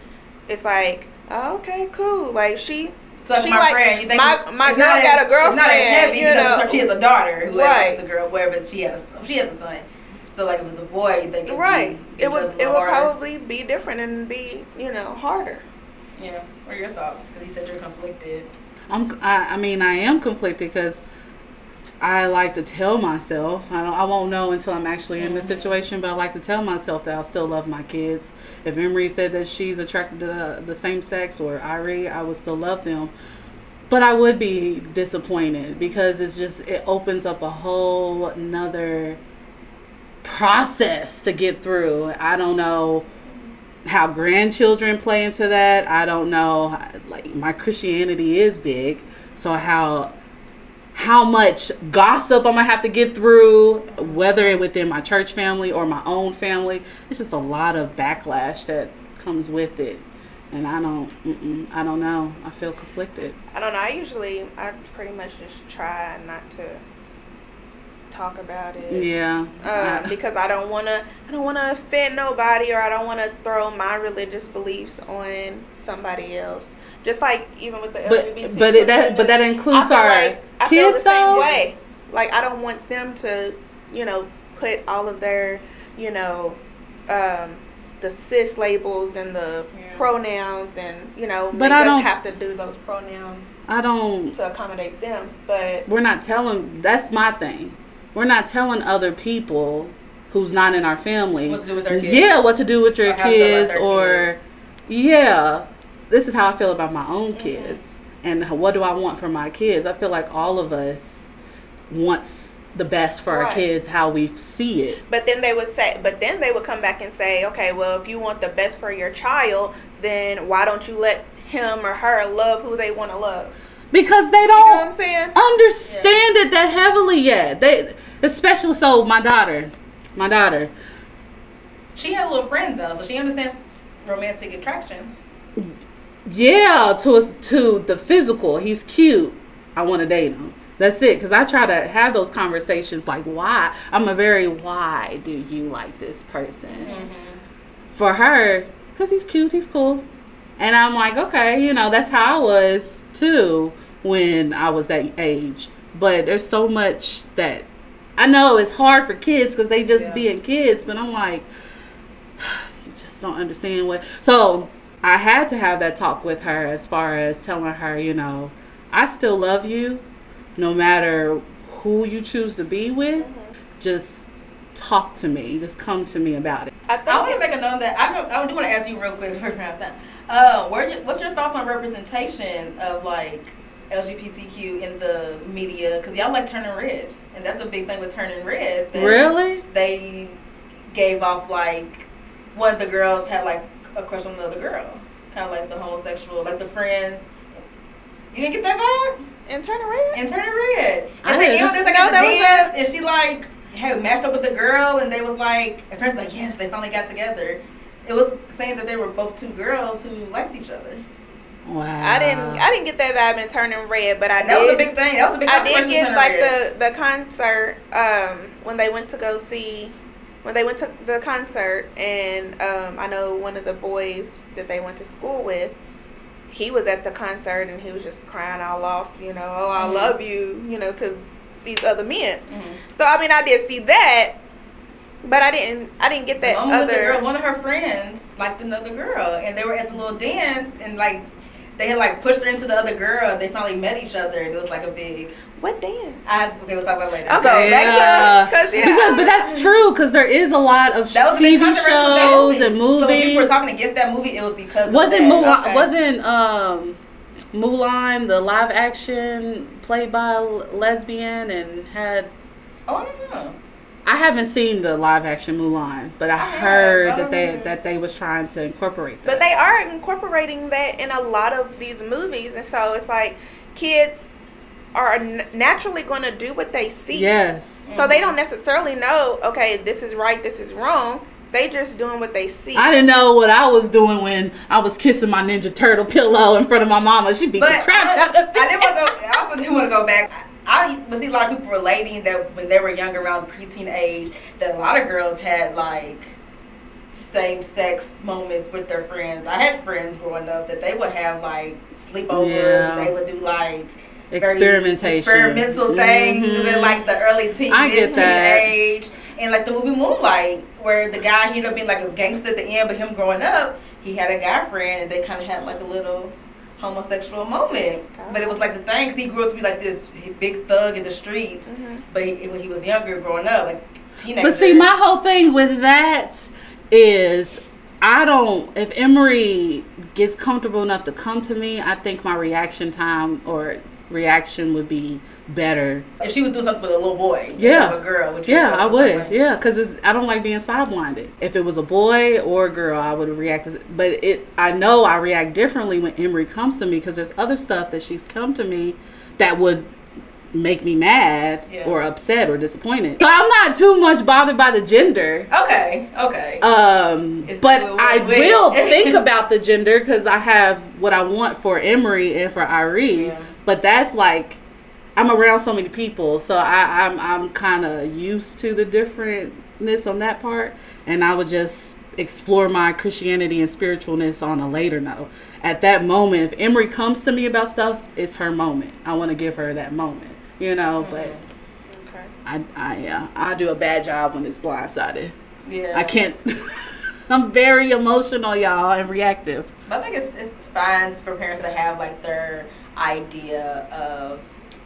Speaker 3: it's like, oh, okay, cool. Like she
Speaker 2: So my friend, you think
Speaker 3: my girl got a girlfriend?
Speaker 2: It's not as heavy
Speaker 3: you
Speaker 2: because
Speaker 3: know,
Speaker 2: she has a daughter who
Speaker 3: right.
Speaker 2: likes a girl, whereas she has a son. So like if it was a boy, you think it'd
Speaker 3: right?
Speaker 2: be
Speaker 3: It would
Speaker 2: just a little harder.
Speaker 3: probably be different and be harder.
Speaker 2: Yeah. What are your thoughts? Because he said you're conflicted.
Speaker 4: I mean, I am conflicted because I like to tell myself. I won't know until I'm actually in the situation, but I like to tell myself that I'll still love my kids. If Emery said that she's attracted to the same sex, or Irie, I would still love them. But I would be disappointed because it opens up a whole nother process to get through. I don't know how grandchildren play into that. I don't know, like, my Christianity is big, so how much gossip I'm gonna have to get through, whether within my church family or my own family. It's just a lot of backlash that comes with it, and I don't know. I feel conflicted.
Speaker 3: I don't know. I pretty much just try not to talk about it.
Speaker 4: Yeah.
Speaker 3: Because I don't wanna offend nobody, or I don't wanna throw my religious beliefs on somebody else. Just like even with the LGBT.
Speaker 4: But that includes our
Speaker 3: I feel the
Speaker 4: kids,
Speaker 3: same
Speaker 4: though.
Speaker 3: way. Like I don't want them to, put all of their, the cis labels and the pronouns and make us have to do those pronouns.
Speaker 4: I don't
Speaker 3: to accommodate them, but
Speaker 4: we're not telling. That's my thing. We're not telling other people who's not in our family
Speaker 2: What to do with their kids.
Speaker 4: Yeah, what to do with your
Speaker 2: Or how to feel about
Speaker 4: kids,
Speaker 2: their
Speaker 4: or
Speaker 2: kids.
Speaker 4: yeah. This is how I feel about my own kids, and what do I want for my kids? I feel like all of us wants the best for our
Speaker 3: Right.
Speaker 4: kids, how we see it.
Speaker 3: But then they would come back and say, okay, well, if you want the best for your child, then why don't you let him or her love who they want to love?
Speaker 4: Because they
Speaker 3: You know what
Speaker 4: don't
Speaker 3: I'm saying?
Speaker 4: understand it that heavily yet. They, especially so my daughter.
Speaker 2: She had a little friend though, so she understands romantic attractions.
Speaker 4: Yeah, to the physical. He's cute. I want to date him. That's it. Because I try to have those conversations like, why? Why do you like this person? For her, because he's cute, he's cool. And I'm like, okay, that's how I was too when I was that age. But there's so much that I know it's hard for kids because they just being kids. But I'm like, you just don't understand what. So I had to have that talk with her as far as telling her, I still love you no matter who you choose to be with. Just talk to me. Just come to me about it.
Speaker 2: I want to make a note that I do want to ask you real quick for time. What's your thoughts on representation of like LGBTQ in the media? Because y'all like Turning Red, and that's a big thing with Turning Red.
Speaker 4: Really?
Speaker 2: They gave off like one of the girls had like a crush on another girl, kind of like the homosexual, like the friend. You didn't get that vibe?
Speaker 3: In Turning Red?
Speaker 2: In Turning Red.
Speaker 4: I
Speaker 2: And then
Speaker 4: didn't.
Speaker 2: there's like
Speaker 3: No,
Speaker 2: at the
Speaker 3: that was
Speaker 2: dance, and she like had matched up with the girl, and they was like, at first like, yes, they finally got together. It was saying that they were both two girls who liked each other.
Speaker 4: Wow.
Speaker 3: I didn't get that vibe in Turning Red, but
Speaker 2: That was a big thing. That was a big
Speaker 3: I
Speaker 2: controversy
Speaker 3: did
Speaker 2: with
Speaker 3: get
Speaker 2: Turning Red.
Speaker 3: the concert when they went to the concert, and I know one of the boys that they went to school with, he was at the concert and he was just crying all off, oh, I love you, to these other men. So I mean, I did see that, but I didn't get that
Speaker 2: One with the
Speaker 3: other.
Speaker 2: girl, one of her friends liked another girl, and they were at the little dance, and like they had like pushed her into the other girl, and they finally met each other, and it was like a big.
Speaker 3: What dance?
Speaker 2: Okay, we'll talk about it later.
Speaker 3: Okay, back to
Speaker 4: But that's true because there is a lot of
Speaker 2: That was a big
Speaker 4: TV
Speaker 2: controversy with that
Speaker 4: shows
Speaker 2: movie.
Speaker 4: and
Speaker 2: So when
Speaker 4: movies.
Speaker 2: people were talking against that movie, it was because
Speaker 4: Wasn't
Speaker 2: of that.
Speaker 4: Mulan,
Speaker 3: Okay.
Speaker 4: wasn't Mulan the live action played by a lesbian and had?
Speaker 2: Oh, I don't know.
Speaker 4: I haven't seen the live action Mulan, but I heard that they was trying to incorporate that.
Speaker 3: But they are incorporating that in a lot of these movies, and so it's like kids are naturally going to do what they see.
Speaker 4: Yes.
Speaker 3: So they don't necessarily know, okay, this is right, this is wrong. They just doing what they see.
Speaker 4: I didn't know what I was doing when I was kissing my Ninja Turtle pillow in front of my mama. She beat the crap out of me.
Speaker 2: I also didn't want to go back. I would see a lot of people relating that when they were younger, around preteen age, that a lot of girls had like same-sex moments with their friends. I had friends growing up that they would have like sleepovers.
Speaker 4: Yeah.
Speaker 2: They would do like
Speaker 4: experimental
Speaker 2: things in like the early teen age. And like the movie Moonlight, where the guy ended up being like a gangster at the end, but him growing up, he had a guy friend, and they kind of had like a little homosexual moment. But it was like the thing, 'cause he grew up to be like this big thug in the streets. But when he was younger, growing up, like teenager.
Speaker 4: But see, my whole thing with that is, if Emery gets comfortable enough to come to me, I think my reaction would be better.
Speaker 2: If she was doing something with a little boy,
Speaker 4: yeah,
Speaker 2: a girl, would you?
Speaker 4: Yeah, I would. Yeah, because I don't like being sideblinded. If it was a boy or a girl, I would react. But I know I react differently when Emery comes to me, because there's other stuff that she's come to me that would make me mad or upset or disappointed. So I'm not too much bothered by the gender.
Speaker 2: Okay.
Speaker 4: But I will think about the gender, because I have what I want for Emery and for Irie. Yeah. But that's like, I'm around so many people, so I'm kind of used to the differentness on that part, and I would just explore my Christianity and spiritualness on a later note. At that moment, if Emery comes to me about stuff, it's her moment. I want to give her that moment, but I do a bad job when it's blindsided. Yeah, I can't. I'm very emotional, y'all, and reactive.
Speaker 2: I think it's fine for parents to have like their idea of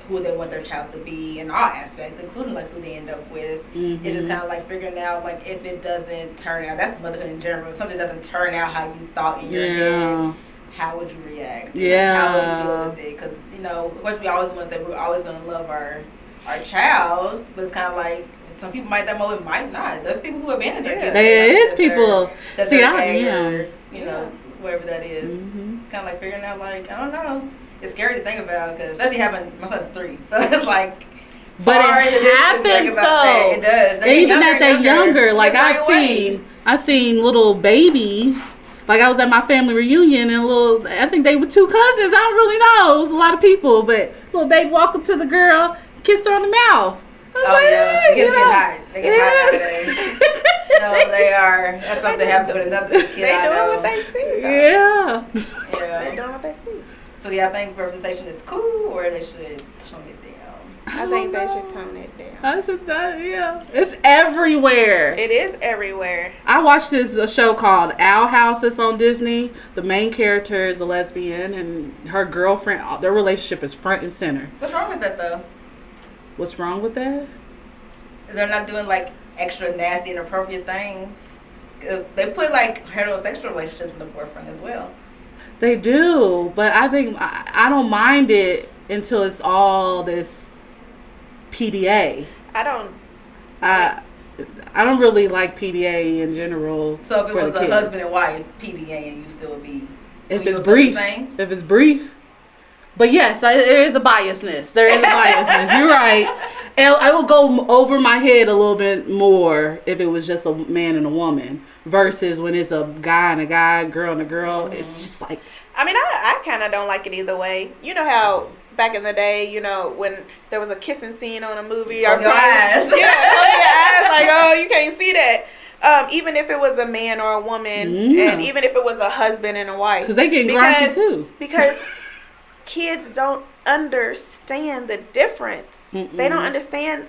Speaker 2: who they want their child to be in all aspects, including like who they end up with. It's just kind of like figuring out like if it doesn't turn out, that's motherhood in general, if something doesn't turn out how you thought in your head, how would you react?
Speaker 4: Yeah.
Speaker 2: How would you deal with it? Because of course we always want to say we're always going to love our child, but it's kind of like some people might, that moment might not. There's people who abandon their kids.
Speaker 4: There is people.
Speaker 2: Wherever that is. It's kind of like figuring out like, I don't know. It's scary to think about, because especially having, my son's 3, so it's like,
Speaker 4: but it happens though.
Speaker 2: It does.
Speaker 4: Even at that younger, like I've seen little babies. Like I was at my family reunion, and I think they were 2 cousins. I don't really know. It was a lot of people, but little baby walked up to the girl, kissed her on the mouth.
Speaker 2: The kids get hot. They get hot nowadays. No, they are. That's something happened with another kid.
Speaker 3: They doing what they see.
Speaker 4: Yeah.
Speaker 3: They doing what they see.
Speaker 2: So do y'all think representation is cool, or they should tone it down?
Speaker 3: I think they should tone it down.
Speaker 4: It's everywhere.
Speaker 3: It is everywhere.
Speaker 4: I watched a show called Owl House that's on Disney. The main character is a lesbian, and her girlfriend, their relationship is front and center.
Speaker 2: What's wrong with that, though?
Speaker 4: What's wrong with that?
Speaker 2: They're not doing, like, extra nasty, inappropriate things. They put, like, heterosexual relationships in the forefront as well.
Speaker 4: They do, but I think I don't mind it until it's all this PDA. I don't really like PDA in general.
Speaker 2: So if it was a husband and wife PDA, and you still would be,
Speaker 4: if it's brief. If it's brief. But yes, there is a biasness. You're right. And I will go over my head a little bit more if it was just a man and a woman versus when it's a guy and a guy, girl and a girl. It's just like,
Speaker 3: I mean, I kind of don't like it either way. You know how back in the day, when there was a kissing scene on a movie,
Speaker 2: close your eyes.
Speaker 3: Close your eyes, like, oh, you can't see that. Even if it was a man or a woman, and even if it was a husband and a wife,
Speaker 4: because they get grungy too.
Speaker 3: Because kids don't understand the difference. They don't understand,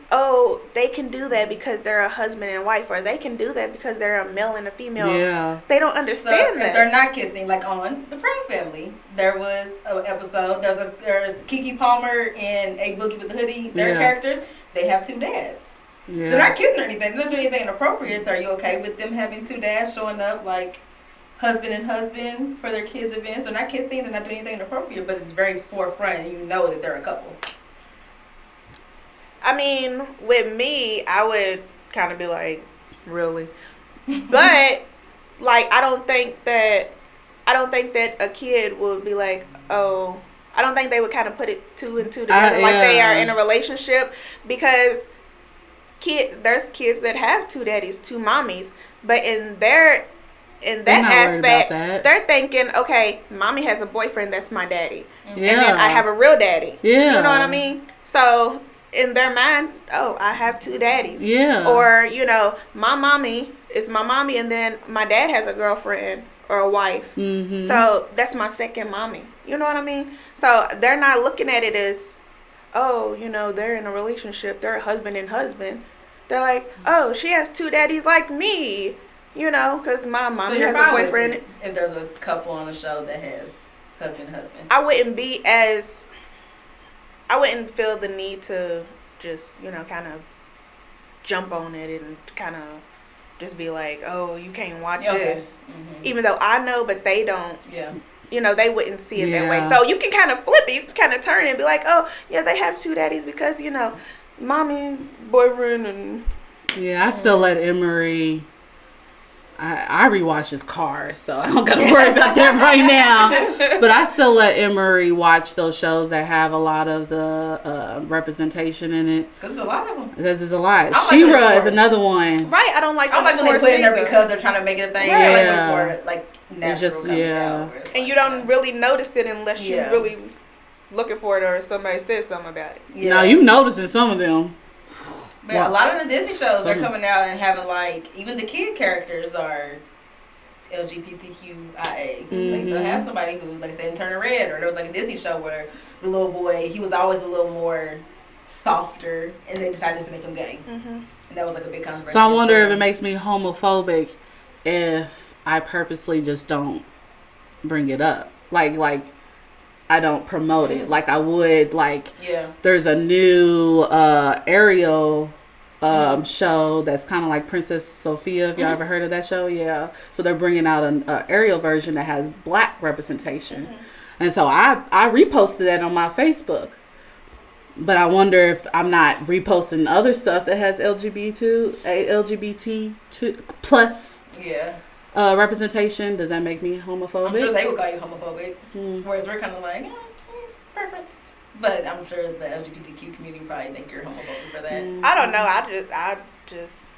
Speaker 3: they can do that because they're a husband and wife, or they can do that because they're a male and a female.
Speaker 4: Yeah.
Speaker 3: They don't understand that.
Speaker 2: If they're not kissing, like on The Proud Family, there was an episode, there's Keke Palmer and A Boogie with the Hoodie, their characters, they have 2 dads. Yeah. They're not kissing or anything. They're not doing anything inappropriate. So are you okay with them having 2 dads showing up like husband and husband for their kids' events? They're not kissing, they're not doing anything inappropriate, but it's very forefront and you know that they're a couple.
Speaker 3: I mean, with me, I would kind of be like, really? But like, I don't think that a kid would be like, oh, I don't think they would kind of put it two and two together like they are in a relationship, because there's kids that have two daddies, two mommies, but in that aspect, they're thinking, okay, mommy has a boyfriend, that's my daddy, and then I have a real daddy. You know what I mean? So in their mind, oh, I have two daddies. Or, you know, my mommy is my mommy, and then my dad has a girlfriend or a wife. So that's my second mommy. You know what I mean? So they're not looking at it as, oh, you know, they're in a relationship, they're a husband and husband. They're like, oh, she has two daddies like me. You know, because my mommy has a boyfriend.
Speaker 2: If there's a couple on the show that has husband.
Speaker 3: I wouldn't feel the need to just, you know, kind of jump on it and kind of just be like, oh, you can't watch this. Even though I know, but they don't. You know, they wouldn't see it that way. So you can kind of flip it. You can kind of turn it and be like, oh, yeah, they have two daddies because, you know, mommy's boyfriend and...
Speaker 4: Yeah, I still let Emery... I rewatch his Cars, so I don't gotta worry about that right now. But I still let Emery watch those shows that have a lot of the representation in it.
Speaker 2: Because there's a lot of them.
Speaker 4: Because there's a lot. She-Ra is another one.
Speaker 3: Right, I don't like
Speaker 2: when they put it in there because they're trying to make it a thing.
Speaker 3: Right.
Speaker 2: I like it's more like natural coming out.
Speaker 3: And you don't really notice it unless you're really looking for it or somebody says something about it.
Speaker 4: No, you noticing some of them.
Speaker 2: But a lot of the Disney shows are coming out and having, like, even the kid characters are LGBTQIA. Like, they'll have somebody who, like I said, in Turner Red, or there was, like, a Disney show where the little boy, he was always a little more softer, and they decided just to make him gay. And that was, like, a big controversy.
Speaker 4: So I wonder if it makes me homophobic if I purposely just don't bring it up. Like I don't promote it like I would, like, there's a new Ariel show that's kind of like Princess Sophia, if y'all ever heard of that show. So they're bringing out an Ariel version that has black representation, and so I reposted that on my Facebook. But I wonder if I'm not reposting other stuff that has LGBT plus representation. Does that make me homophobic?
Speaker 2: I'm sure they would call you homophobic. Whereas we're kind of like, preference. But I'm sure the LGBTQ community probably think you're homophobic for that.
Speaker 3: I don't know. I just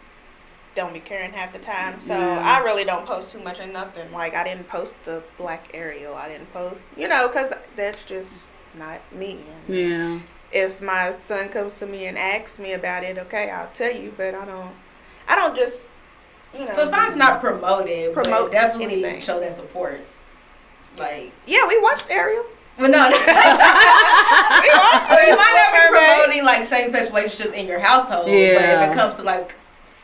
Speaker 3: don't be caring half the time. So I really don't post too much of nothing. Like, I didn't post the black Ariel. I didn't post, you know, because that's just not me. If my son comes to me and asks me about it, okay, I'll tell you. But I don't just... You know,
Speaker 2: so it's fine to not promote but definitely show that support. Like,
Speaker 3: we watched Ariel.
Speaker 2: But no, you might not be promoting like same-sex relationships in your household. But if it comes to like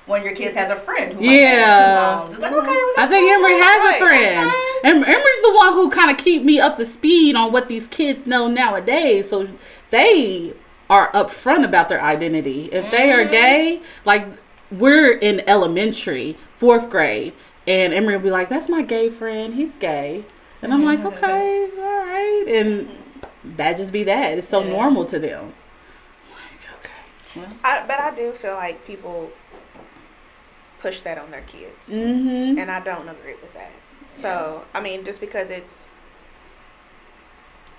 Speaker 2: one of your kids has a friend who might have two moms, it's like, okay, well,
Speaker 4: I think Emery has a friend. Emery's the one who kind of keep me up to speed on what these kids know nowadays. So they are upfront about their identity. If they are gay, like, we're in elementary, 4th grade, and Emery will be like, that's my gay friend, he's gay. And I'm like, okay, all right. And that just be that. It's so normal to them. Like, okay. Well.
Speaker 3: But I do feel like people push that on their kids. And I don't agree with that. So, I mean, just because it's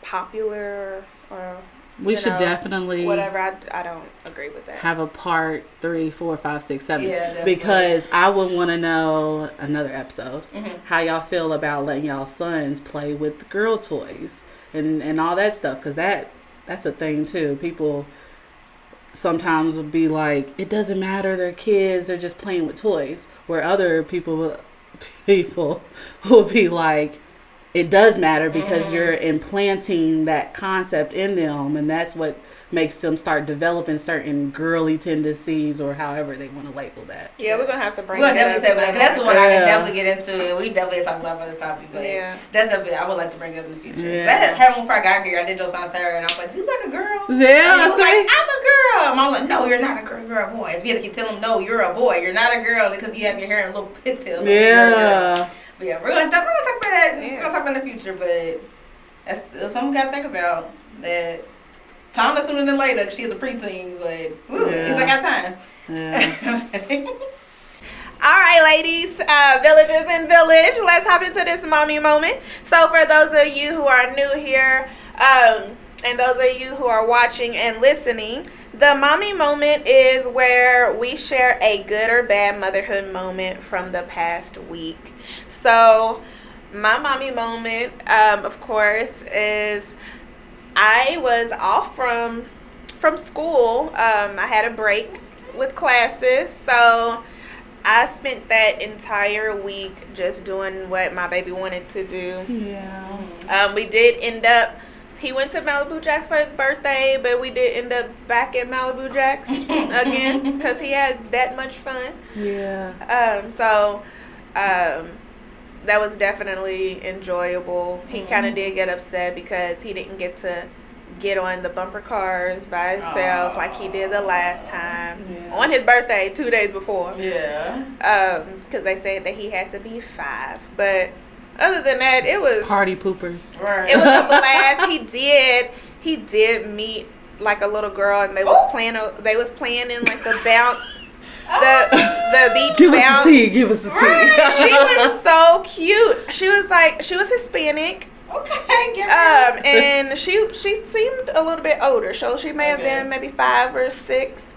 Speaker 3: popular or...
Speaker 4: We should definitely
Speaker 3: whatever. I don't agree with that.
Speaker 4: Have a part 3, 4, 5, 6, 7 because I would want to know another episode how y'all feel about letting y'all sons play with the girl toys and all that stuff, because that's a thing too. People sometimes would be like, it doesn't matter, they're kids, they're just playing with toys, where other people will be like, it does matter because you're implanting that concept in them, and that's what makes them start developing certain girly tendencies or however they want to label that.
Speaker 3: Yeah, we're going to have to bring
Speaker 2: that up. That's the one I can definitely get into, and we definitely talk about this topic, but that's something I would like to bring up in the future. That happened before I got here. I did your son Sarah, and I was like, is he like a girl?
Speaker 4: Yeah.
Speaker 2: And he was like, I'm a girl. And I was like, no, you're not a girl, you're a boy. So we had to keep telling him, no, you're a boy. You're not a girl because you have your hair in little pigtails.
Speaker 4: Yeah.
Speaker 2: But yeah, we're gonna talk about that. We're gonna talk about in the future, but that's something we gotta think about. That Time is sooner than later. She is a preteen, but woo, at least I got time.
Speaker 4: Yeah.
Speaker 3: All right, ladies, villagers and village, let's hop into this mommy moment. So for those of you who are new here, and those of you who are watching and listening, the mommy moment is where we share a good or bad motherhood moment from the past week. So my mommy moment, of course, is I was off from school. I had a break with classes, so I spent that entire week just doing what my baby wanted to do.
Speaker 4: Yeah.
Speaker 3: We did end up, he went to Malibu Jack's for his birthday, but we did end up back at Malibu Jack's again because he had that much fun.
Speaker 4: Yeah.
Speaker 3: So that was definitely enjoyable. He kind of did get upset because he didn't get to get on the bumper cars by himself like he did the last time on his birthday 2 days before.
Speaker 2: Yeah.
Speaker 3: Because they said that he had to be 5. But other than that, it was
Speaker 4: Party poopers.
Speaker 2: Right.
Speaker 3: It was a blast. He did meet like a little girl, and they was playing in like the bounce, the beach
Speaker 4: Give
Speaker 3: bounce.
Speaker 4: us the tea. Give us the tea.
Speaker 3: She was so cute. She was Hispanic.
Speaker 2: Okay, get ready.
Speaker 3: And she seemed a little bit older, so she may have been maybe 5 or 6.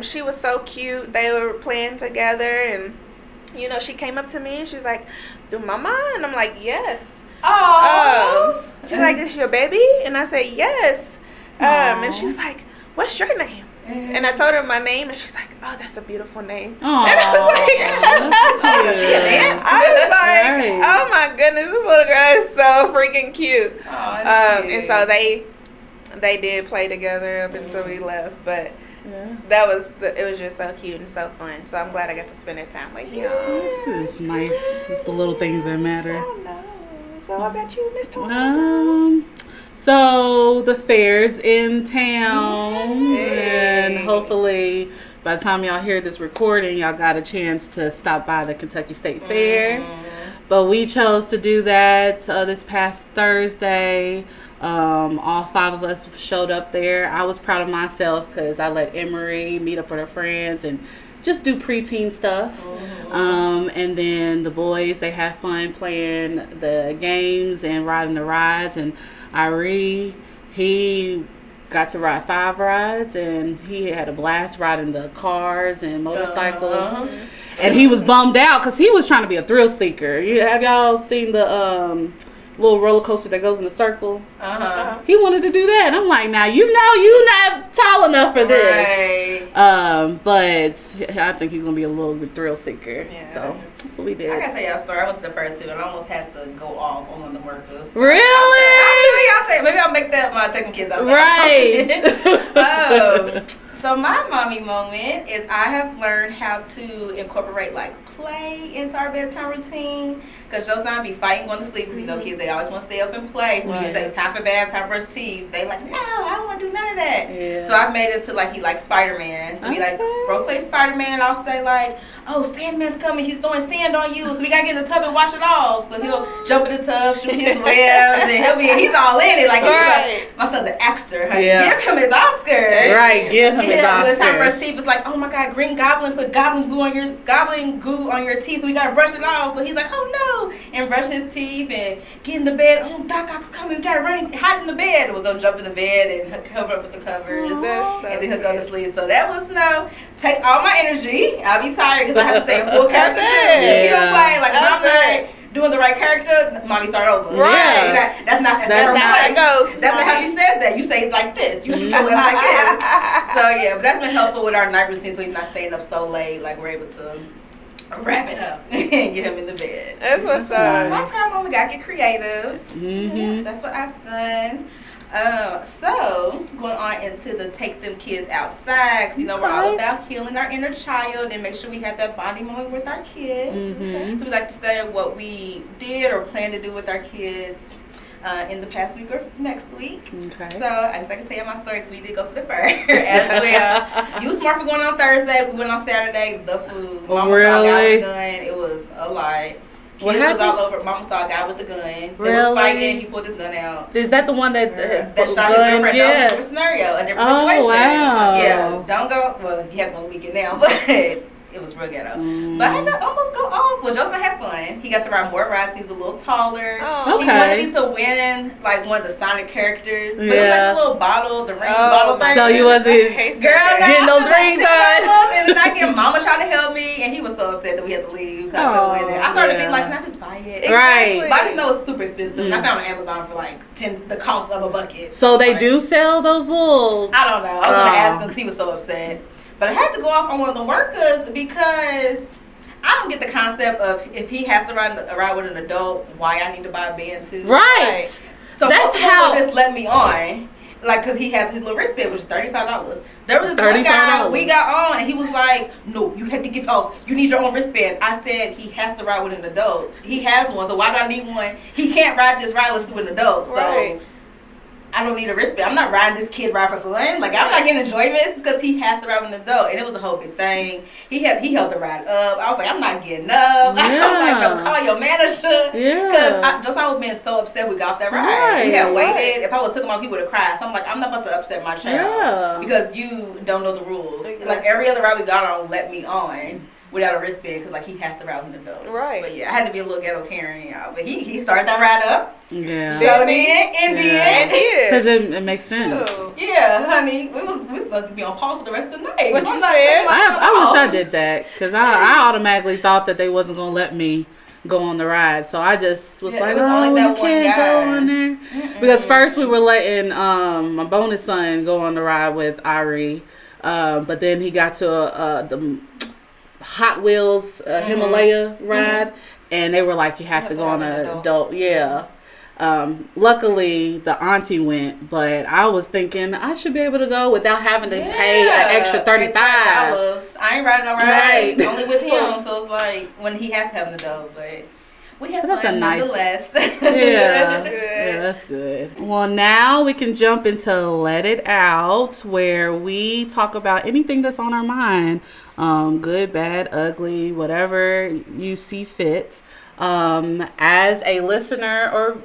Speaker 3: She was so cute. They were playing together, and she came up to me and she's like, "Do mama?" And I'm like, "Yes."
Speaker 2: Oh.
Speaker 3: She's like, "This your baby?" And I said, "Yes." And she's like, "What's your name?" And I told her my name, and she's like, "Oh, that's a beautiful name." And I was like, "Oh my goodness, this little girl is so freaking cute."
Speaker 2: Cute.
Speaker 3: And so they did play together up until we left, but it was just so cute and so fun. So I'm glad I got to spend that time with him.
Speaker 4: It's nice. It's the little things that matter.
Speaker 3: Oh no. So how about you, Miss Tony?
Speaker 4: So the fair's in town, and hopefully by the time y'all hear this recording, y'all got a chance to stop by the Kentucky State Fair. But we chose to do that this past Thursday. All 5 of us showed up there. I was proud of myself because I let Emery meet up with her friends and just do preteen stuff. And then the boys, they have fun playing the games and riding the rides. And Irie, he got to ride 5 rides, and he had a blast riding the cars and motorcycles. And he was bummed out because he was trying to be a thrill seeker. Have y'all seen the little roller coaster that goes in a circle? He wanted to do that, and I'm like, now you're not tall enough for this.
Speaker 2: Right.
Speaker 4: But I think he's gonna be a little thrill seeker.
Speaker 3: Yeah.
Speaker 4: So that's what we did.
Speaker 2: I gotta tell y'all a story. I went to the first 2 and I almost had to go off on one of the workers.
Speaker 4: Really?
Speaker 2: I'll tell you. Maybe I'll make that my taking kids outside.
Speaker 4: Right.
Speaker 2: So my mommy moment is I have learned how to incorporate like play into our bedtime routine. Because Josiah be fighting going to sleep because kids, they always want to stay up and play. So when you say it's time for bath, time to brush teeth, they like, no, I don't want to do none of that.
Speaker 4: Yeah.
Speaker 2: So I've made it to like he likes Spider-Man. So we like role play Spider-Man. I'll say like, oh, Sandman's coming. He's throwing sand on you. So we got to get in the tub and wash it off. So he'll jump in the tub, shoot his webs, and he's all in it. Like, my son's an actor, honey.
Speaker 4: Yeah.
Speaker 2: Give him his Oscar.
Speaker 4: Right, give him his
Speaker 2: By the time
Speaker 4: Oscars.
Speaker 2: brush teeth, it's like, oh my God, Green Goblin put goblin goo on your teeth, so we gotta brush it off. So he's like, oh no, and brushing his teeth and get in the bed. Oh, Doc Ock's coming. We gotta run, hide in the bed. We'll go jump in the bed and cover up with the covers, and then he'll go to sleep. So that was takes all my energy. I'll be tired because I have to stay in full character too. He don't play like if I'm not doing the right character, mommy start over.
Speaker 3: Right.
Speaker 2: That's not
Speaker 3: how it goes.
Speaker 2: That's not how she says that. You say it like this. You shoot your way like this. So yeah, but that's been helpful with our night routine, so he's not staying up so late. Like we're able to wrap it up and get him in the bed.
Speaker 3: That's what's up.
Speaker 2: My proud mom, we gotta get creative.
Speaker 4: Mm-hmm.
Speaker 2: That's what I've done. So going on into the take them kids outside, 'cause, we're all about healing our inner child and make sure we have that bonding moment with our kids. So we like to say what we did or plan to do with our kids in the past week or next week.
Speaker 4: Okay.
Speaker 2: So I guess I can tell you my story because we did go to the fair as well. You smart for going on Thursday. We went on Saturday. The food. Mama saw got the gun. It was a lot.
Speaker 4: What
Speaker 2: Kids was
Speaker 4: happened?
Speaker 2: all over. Mama saw a guy with a gun. They
Speaker 4: Really?
Speaker 2: was fighting. He pulled his gun out.
Speaker 4: Is that the one that
Speaker 2: That shot his girlfriend?
Speaker 4: Yeah.
Speaker 2: That was a different scenario, a different
Speaker 4: Oh,
Speaker 2: situation.
Speaker 4: wow.
Speaker 2: Yeah, don't go. Well, you have to weekend now, but it was real ghetto. But I had to almost go off. Well, Joseph had fun. He got to ride more rides. He's a little taller.
Speaker 3: Oh.
Speaker 2: He wanted me to win like one of the Sonic characters. But it was
Speaker 4: Yeah.
Speaker 2: like a little bottle, the ring bottle thing.
Speaker 4: So you wasn't
Speaker 2: Girl, no,
Speaker 4: getting those rings on?
Speaker 2: And then I get Mama tried to help me, and he was so upset that we had to leave. I couldn't win it. I started being like, can I just buy it?
Speaker 4: Right.
Speaker 2: Body smell was super expensive. And I found it on Amazon for like the cost of a bucket.
Speaker 4: So they
Speaker 2: Like,
Speaker 4: do sell those little.
Speaker 2: I don't know. I was gonna ask him because he was so upset. But I had to go off on one of the workers because I don't get the concept of if he has to ride with an adult, why I need to buy a band too.
Speaker 4: Right.
Speaker 2: So
Speaker 4: That's
Speaker 2: most of them
Speaker 4: how-
Speaker 2: will just let me on. Like, because he has his little wristband, which is $35. There was this one guy,
Speaker 4: $35.
Speaker 2: we got on, and he was like, no, you had to get off. You need your own wristband. I said, he has to ride with an adult. He has one, so why do I need one? He can't ride this ride with an adult. So
Speaker 3: Right.
Speaker 2: I don't need a wristband. I'm not riding this kid ride for fun. Like, I'm not getting enjoyment because he has to ride with an adult. And it was a whole big thing. He held the ride up. I was like, I'm not getting up.
Speaker 4: Yeah.
Speaker 2: I'm like, no, call your manager.
Speaker 4: Yeah.
Speaker 2: Because just I was being so upset we got off that ride.
Speaker 4: Right,
Speaker 2: We had waited.
Speaker 3: right.
Speaker 2: If I was took him off, he would have cried. So I'm like, I'm not about to upset my child.
Speaker 4: Yeah.
Speaker 2: Because you don't know the rules.
Speaker 3: Exactly.
Speaker 2: Like, every other ride we got on let me on without a wristband because, like, he has to ride with an adult.
Speaker 3: Right.
Speaker 2: But, yeah, I had to be a little ghetto Karen, y'all. But he started that ride up.
Speaker 4: Yeah.
Speaker 2: So did. And
Speaker 3: And
Speaker 2: did.
Speaker 4: Because it makes sense.
Speaker 3: Oh.
Speaker 2: Yeah, honey, we was going to be on pause for the rest of the night.
Speaker 3: What
Speaker 2: I'm
Speaker 3: you
Speaker 2: not
Speaker 3: said?
Speaker 2: taking my phone
Speaker 4: I wish I
Speaker 2: off.
Speaker 4: did that because I automatically thought that they wasn't gonna let me go on the ride, so I just was
Speaker 2: Yeah,
Speaker 4: like,
Speaker 2: it was
Speaker 4: oh,
Speaker 2: only that
Speaker 4: you
Speaker 2: one
Speaker 4: can't
Speaker 2: guy.
Speaker 4: go on there. Because first we were letting my bonus son go on the ride with Ari, but then he got to the Hot Wheels Himalaya ride, and they were like, you have to go on an adult. Yeah. Luckily the auntie went, but I was thinking I should be able to go without having to pay an extra $35.
Speaker 2: I ain't riding no rides,
Speaker 4: Right.
Speaker 2: only with him, so it's like when he has to have an adult, but we had
Speaker 4: But that's
Speaker 2: fun
Speaker 4: a nice-
Speaker 2: nonetheless.
Speaker 4: Yeah.
Speaker 3: That's good.
Speaker 4: Yeah, that's good. Well, now we can jump into Let It Out, where we talk about anything that's on our mind, good, bad, ugly, whatever you see fit. As a listener or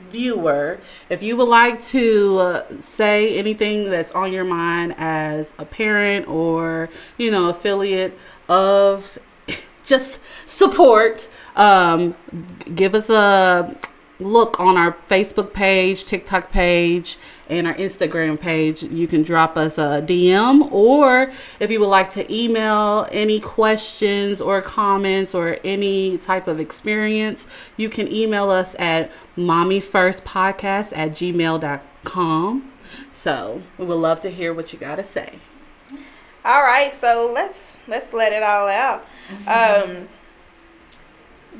Speaker 4: viewer, if you would like to say anything that's on your mind as a parent or, affiliate of just support, give us a look on our Facebook page, TikTok page, and our Instagram page. You can drop us a DM, or if you would like to email any questions or comments or any type of experience, you can email us at mommyfirstpodcast@gmail.com. So we would love to hear what you got to say.
Speaker 3: All right, so let's let it all out.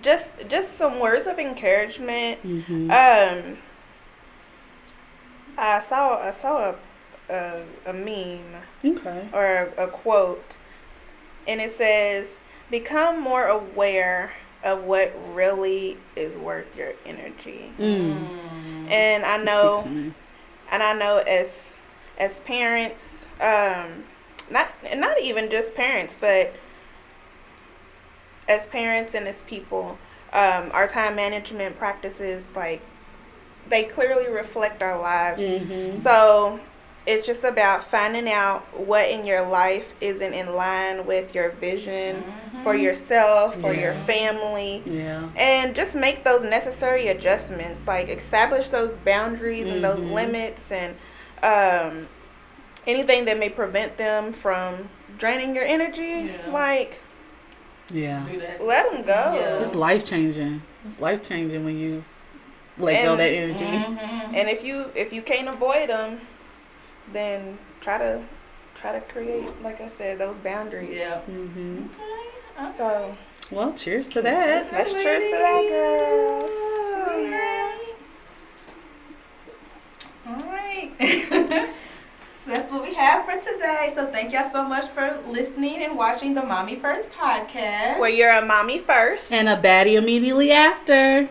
Speaker 3: Just some words of encouragement. I saw a meme
Speaker 4: Okay.
Speaker 3: or a quote, and it says, "Become more aware of what really is worth your energy." And I know, as parents, not even just parents, but as parents and as people, our time management practices, like, they clearly reflect our lives. So it's just about finding out what in your life isn't in line with your vision for yourself, for your family, and just make those necessary adjustments, like establish those boundaries and those limits, and anything that may prevent them from draining your energy, like,
Speaker 2: Do that.
Speaker 3: let them go.
Speaker 2: Yeah.
Speaker 4: It's life changing. It's life changing when you let go of that energy.
Speaker 3: And if you can't avoid them, then try to create, like I said, those boundaries.
Speaker 2: Yeah.
Speaker 3: Mm-hmm. So,
Speaker 4: well, cheers to that.
Speaker 3: let's cheers to that, girls.
Speaker 2: All right. So that's what we have for today. So thank y'all so much for listening and watching the Mommy First podcast.
Speaker 3: Where you're a mommy first.
Speaker 4: And a baddie immediately after.